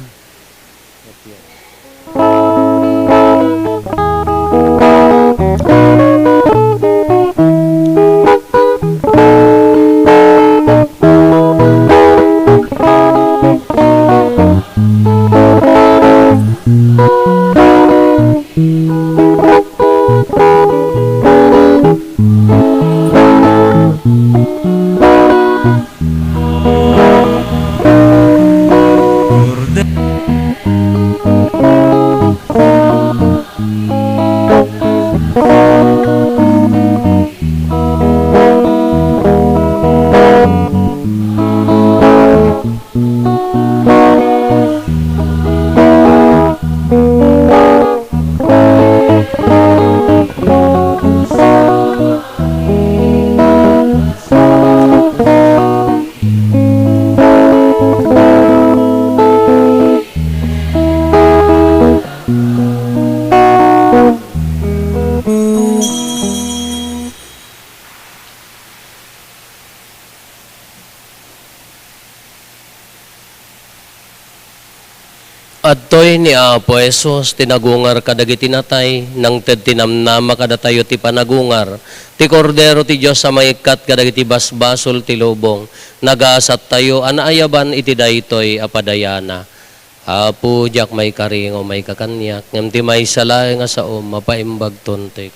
Adtoy ni Apo Jesus, tinagungar kadagiti natay, nang tinamnama kadatayo ti panagungar, ti kordero ti Diyos sa maikat kadagiti basbasol ti lubong, nagasat tayo, anaayaban iti daytoy apadayana. Apo, jak may karingo, may kakanyak, ngam ti may salay nga sao, mapaimbag tontek.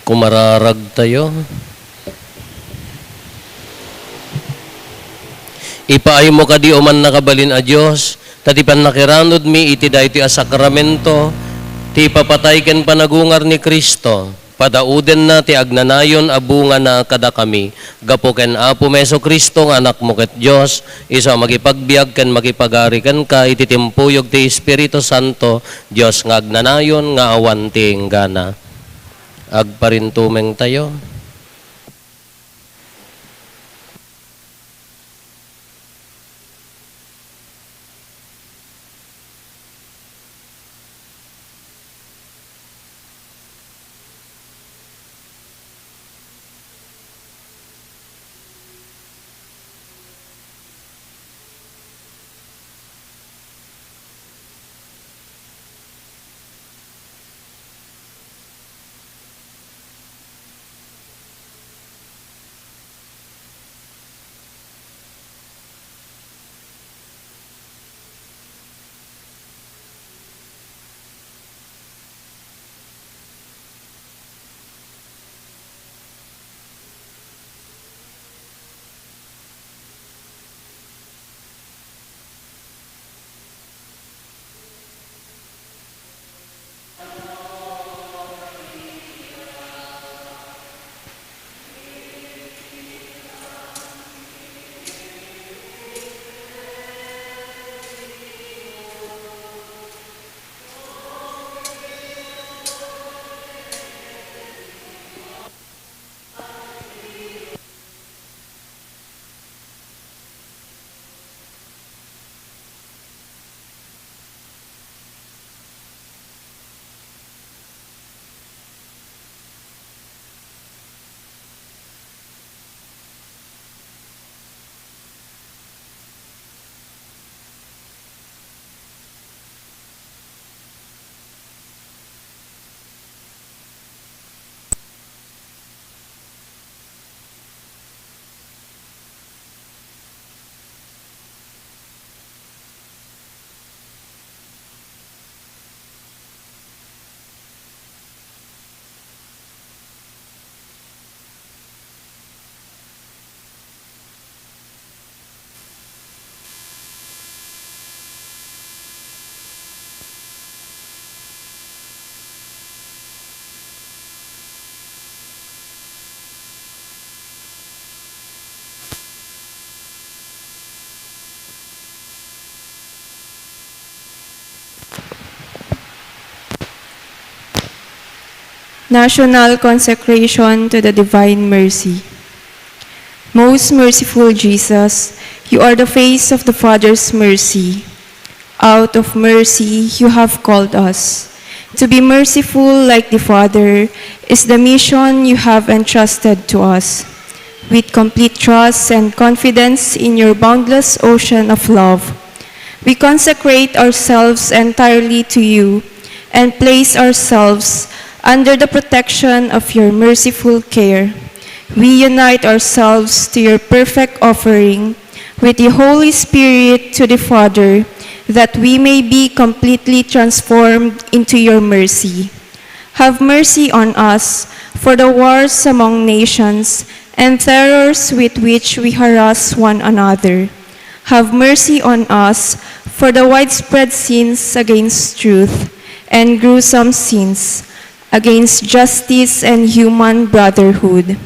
Kumararag tayo. Ipaay mo kadi o man nakabalin a Diyos, tatipan nakiranod mi iti dayti a sakramento, ti papatay ken panagungar ni Kristo, Padauden na ti agnanayon abunga na kada kami. Gapo ken Apo Meso Kristo nga anak mo ket Dios, isa magipagbiag ken magipagari ken ka ititimpuyog ti Espiritu Santo, Dios nga agnanayon nga awan ti enggana. Agparintumeng tayo. National consecration to the Divine Mercy. Most merciful Jesus, you are the face of the Father's mercy. Out of mercy, you have called us. To be merciful like the Father is the mission you have entrusted to us. With complete trust and confidence in your boundless ocean of love, we consecrate ourselves entirely to you and place ourselves under the protection of your merciful care. We unite ourselves to your perfect offering with the Holy Spirit to the Father, that we may be completely transformed into your mercy. Have mercy on us for the wars among nations and terrors with which we harass one another. Have mercy on us for the widespread sins against truth and gruesome sins against justice and human brotherhood.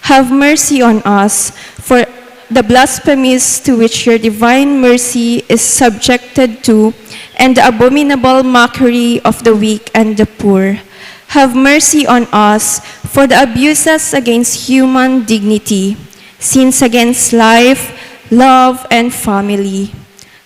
Have mercy on us for the blasphemies to which your divine mercy is subjected to, and the abominable mockery of the weak and the poor. Have mercy on us for the abuses against human dignity, sins against life, love, and family.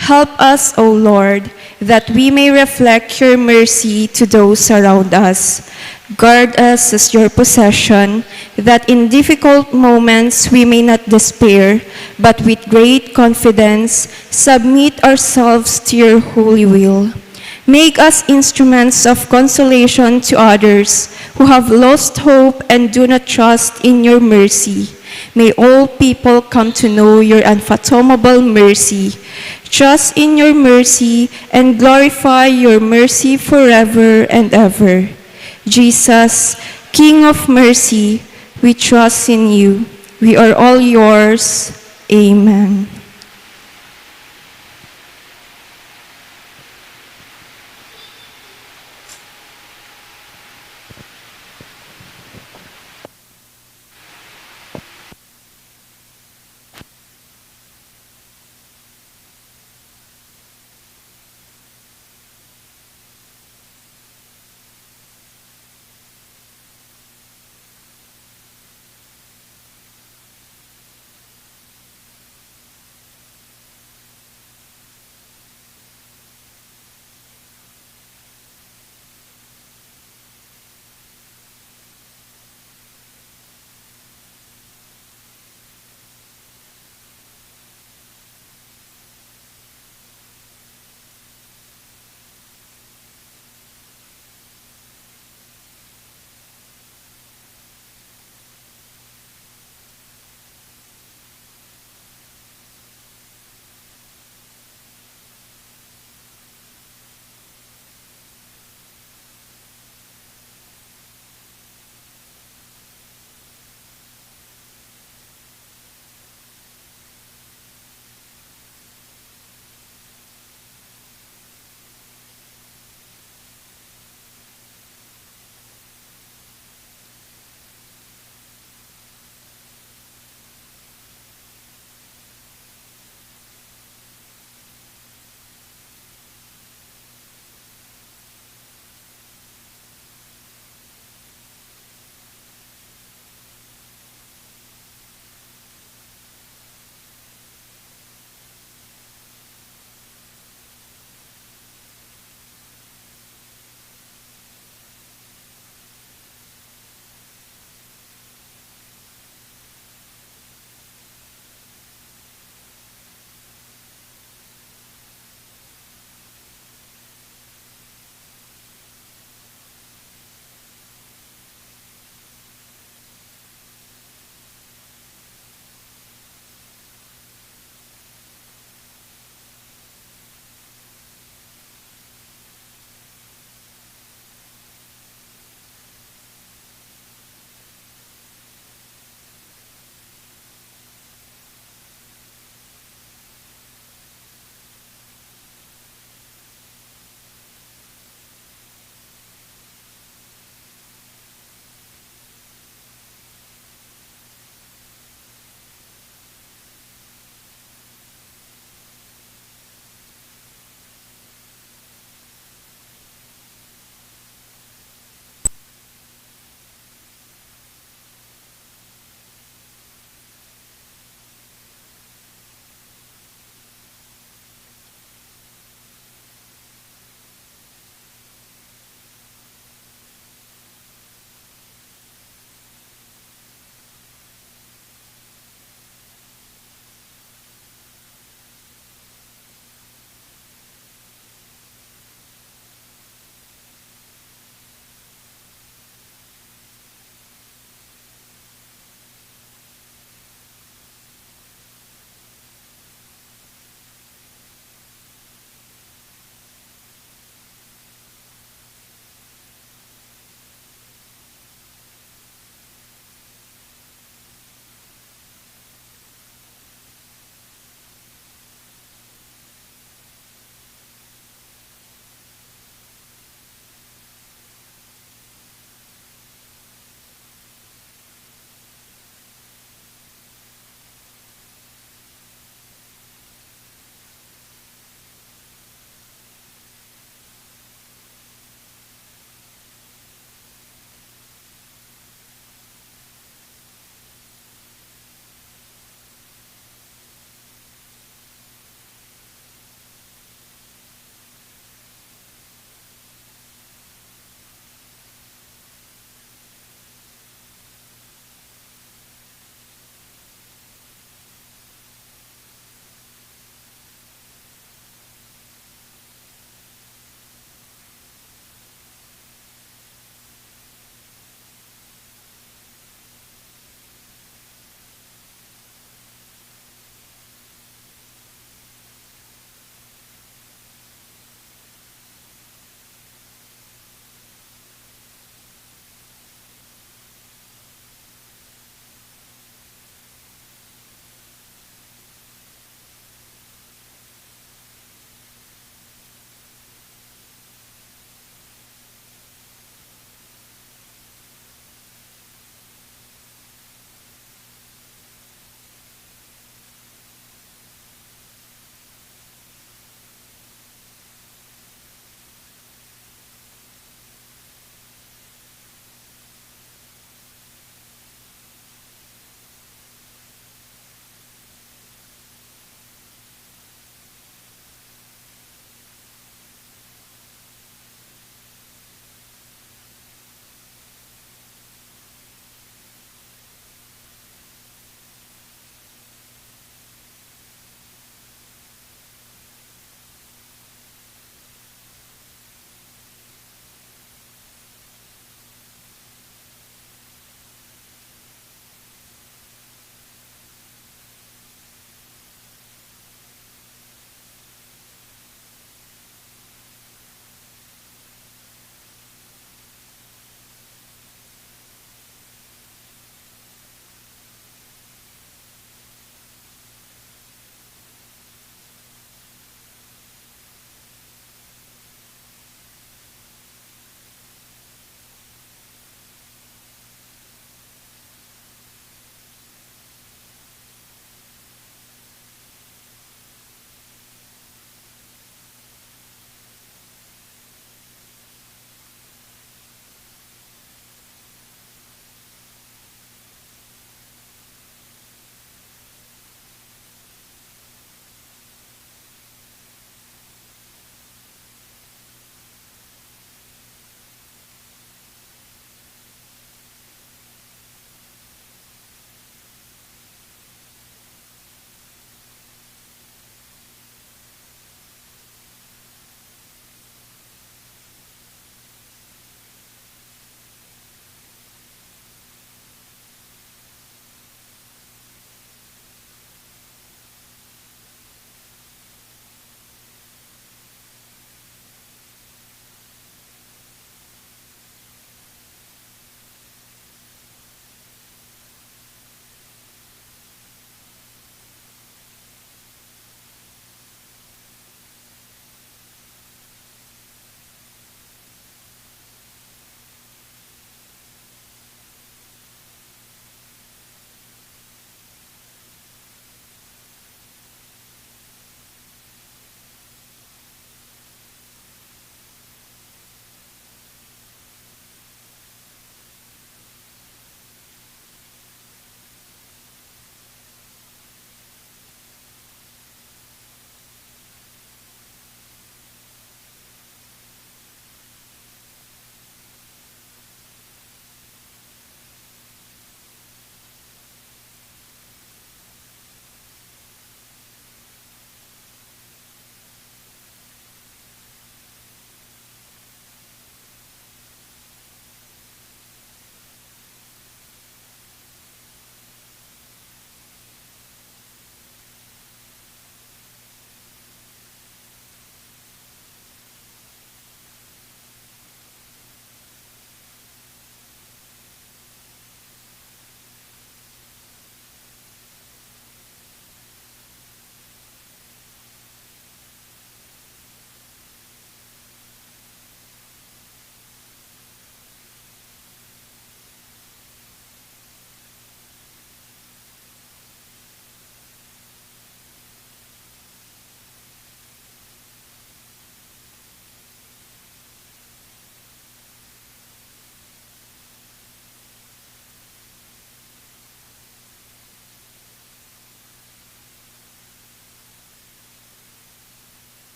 Help us, O Lord, that we may reflect your mercy to those around us. Guard us as your possession, that in difficult moments we may not despair, but with great confidence submit ourselves to your holy will. Make us instruments of consolation to others who have lost hope and do not trust in your mercy. May all people come to know your unfathomable mercy. Trust in your mercy and glorify your mercy forever and ever. Jesus, King of mercy, we trust in you. We are all yours. Amen.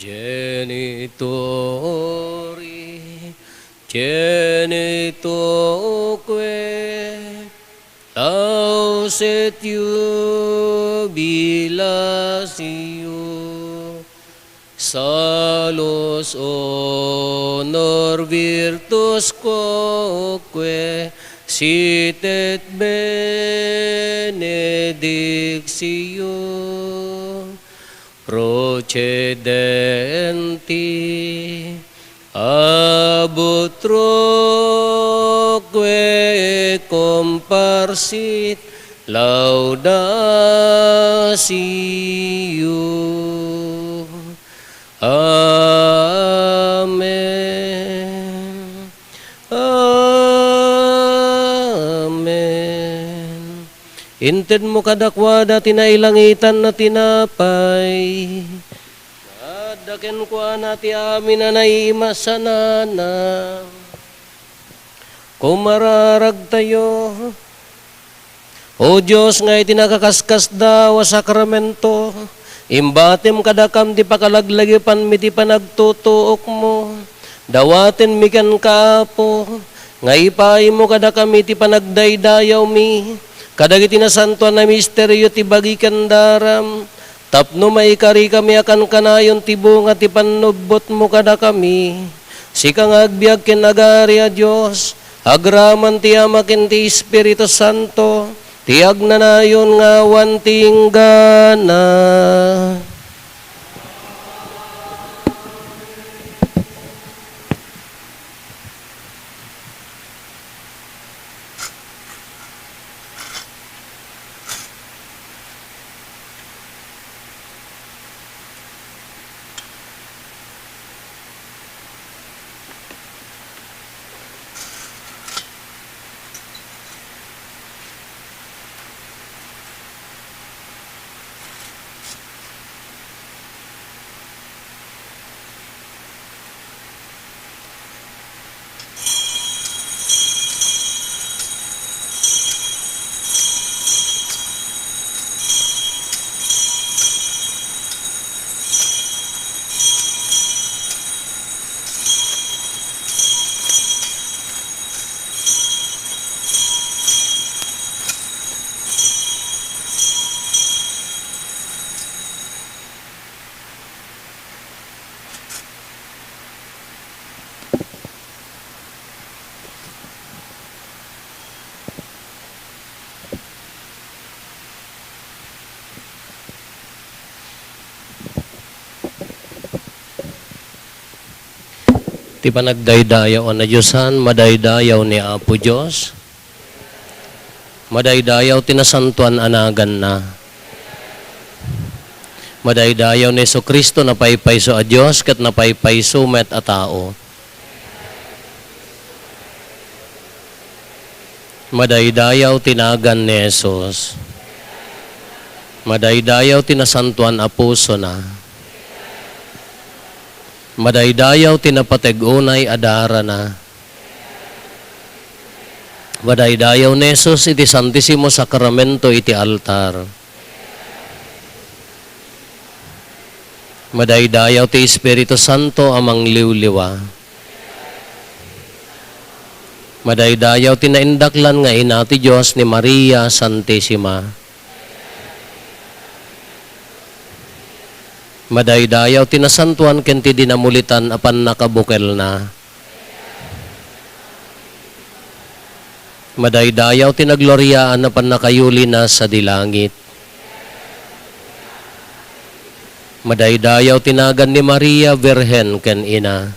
Genitori, genitoque, lauset jubilatio, salus honor virtus quoque, sit et benedictio, procedenti ab utroque comparsit laudatio. Amen. Amen. Inted mo kadakwada tinailangitan na tinapay. Daken ko anati amin na naimasanana. Kumararag tayo. O Diyos nga itinakakaskas daw sa sakramento. Imbatim kadakam di pakalaglagipan mi ti panagtutuok mo. Dawaten mi kan kaapo. Nga ipay mo kadakam ti panagdaydayaw mi. Kadagiti na santuan na misteryo ti bagikan daram. Tapno maikari kami akan kanayon tibong at ipanubot mo kada kami. Sikang agbiag kinagari a Diyos, agraman ti amakin ti Espiritu Santo, tiag na nayon nga wanting gana. Ti panagdaydayaw na Diyosan, madaydayaw ni Apo Diyos. Madaydayaw tinasantuan anagan na. Madaydayaw ni Jesucristo na paypayso a Diyos kat na paypayso met a tao. Madaydayaw tinagan ni Jesus. Madaydayaw tinasantuan a puso na. Madaydayaw tinapateg-unay adara na. Madaydayaw ni Jesus iti Santissimo Sacramento iti altar. Madaydayaw ti Espiritu Santo amang liwliwa. Madaydayaw tinaindaklan nga ina ti Diyos ni Maria Santissima. Madaydayaw tinasantuan ken ti dinamulitan apan nakabukel na. Madaydayaw tinagloryaan apan nakayuli na sa dilangit. Madaydayaw tinagan ni Maria Virhen ken ina.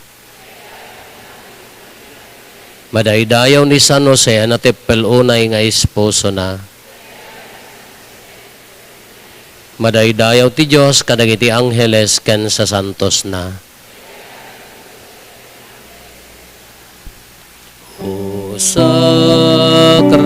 Madaydayaw ni San Jose na teppel unay nga esposo na. Madaydayaw ti Diyos kadagiti angheles ken sa santos na. O sakra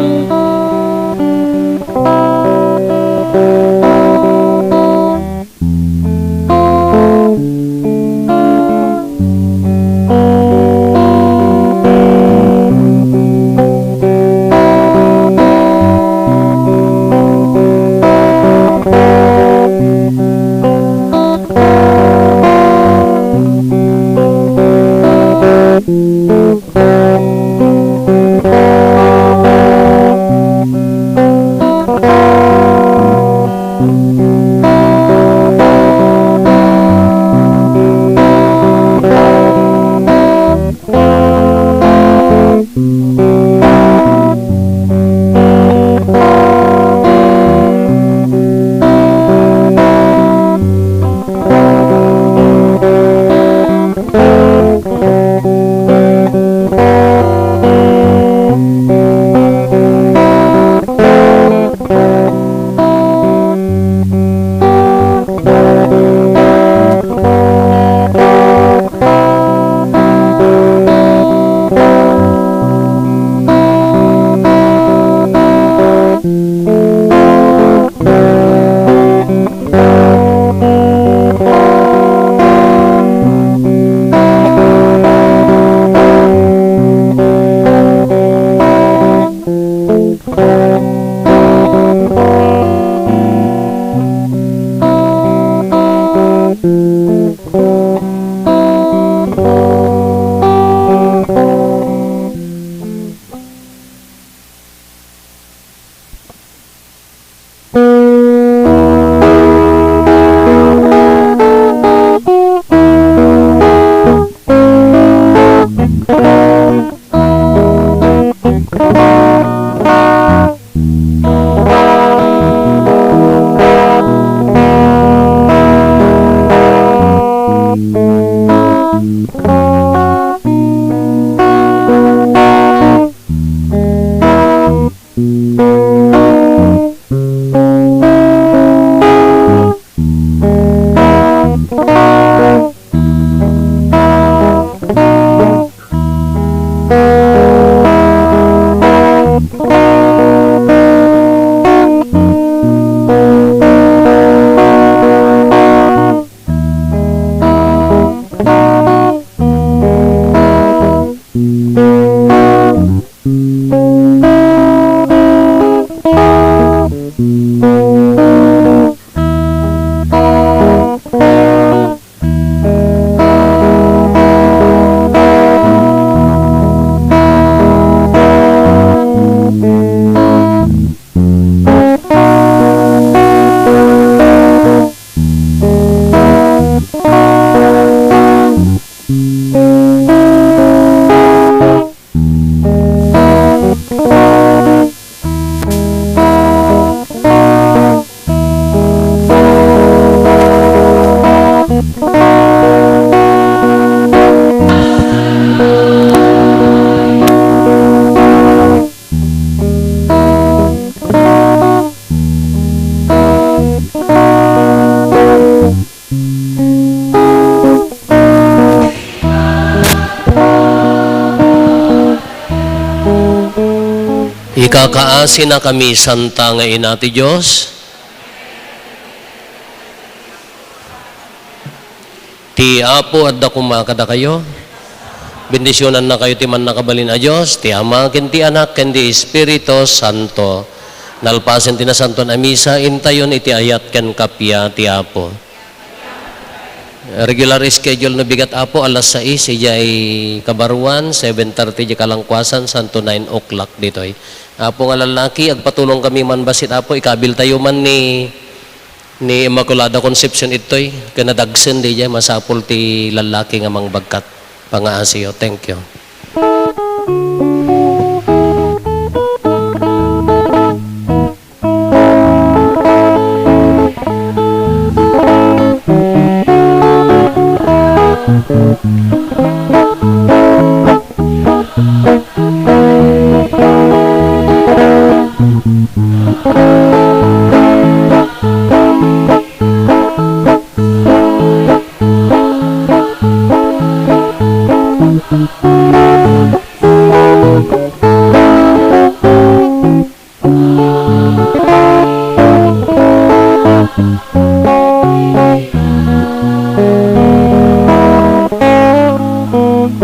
Ikakaasi na kami, Santa nga Ina ti Diyos. Ti Apo at dakumakada kayo. Bendisyonan na kayo ti man nakabalin a Diyos. Ti Ama, ken ti Anak, ken ti Espiritu Santo. Nalpasen ti na Santo na Misa, intayon iti ayat ken kapya ti Apo. Regular schedule na bigat Apo, alas 6, ija ay kabaruan, 7:30 di kalangkwasan, santo 9 o'clock dito ay. Apo nga lalaki, agpatulong kami man basit Apo, ikabil tayo man ni Immaculada Conception ito'y, kanadagsen di dyan, masapul ti lalaki nga mang bagkat, pangaasiyo. Thank you.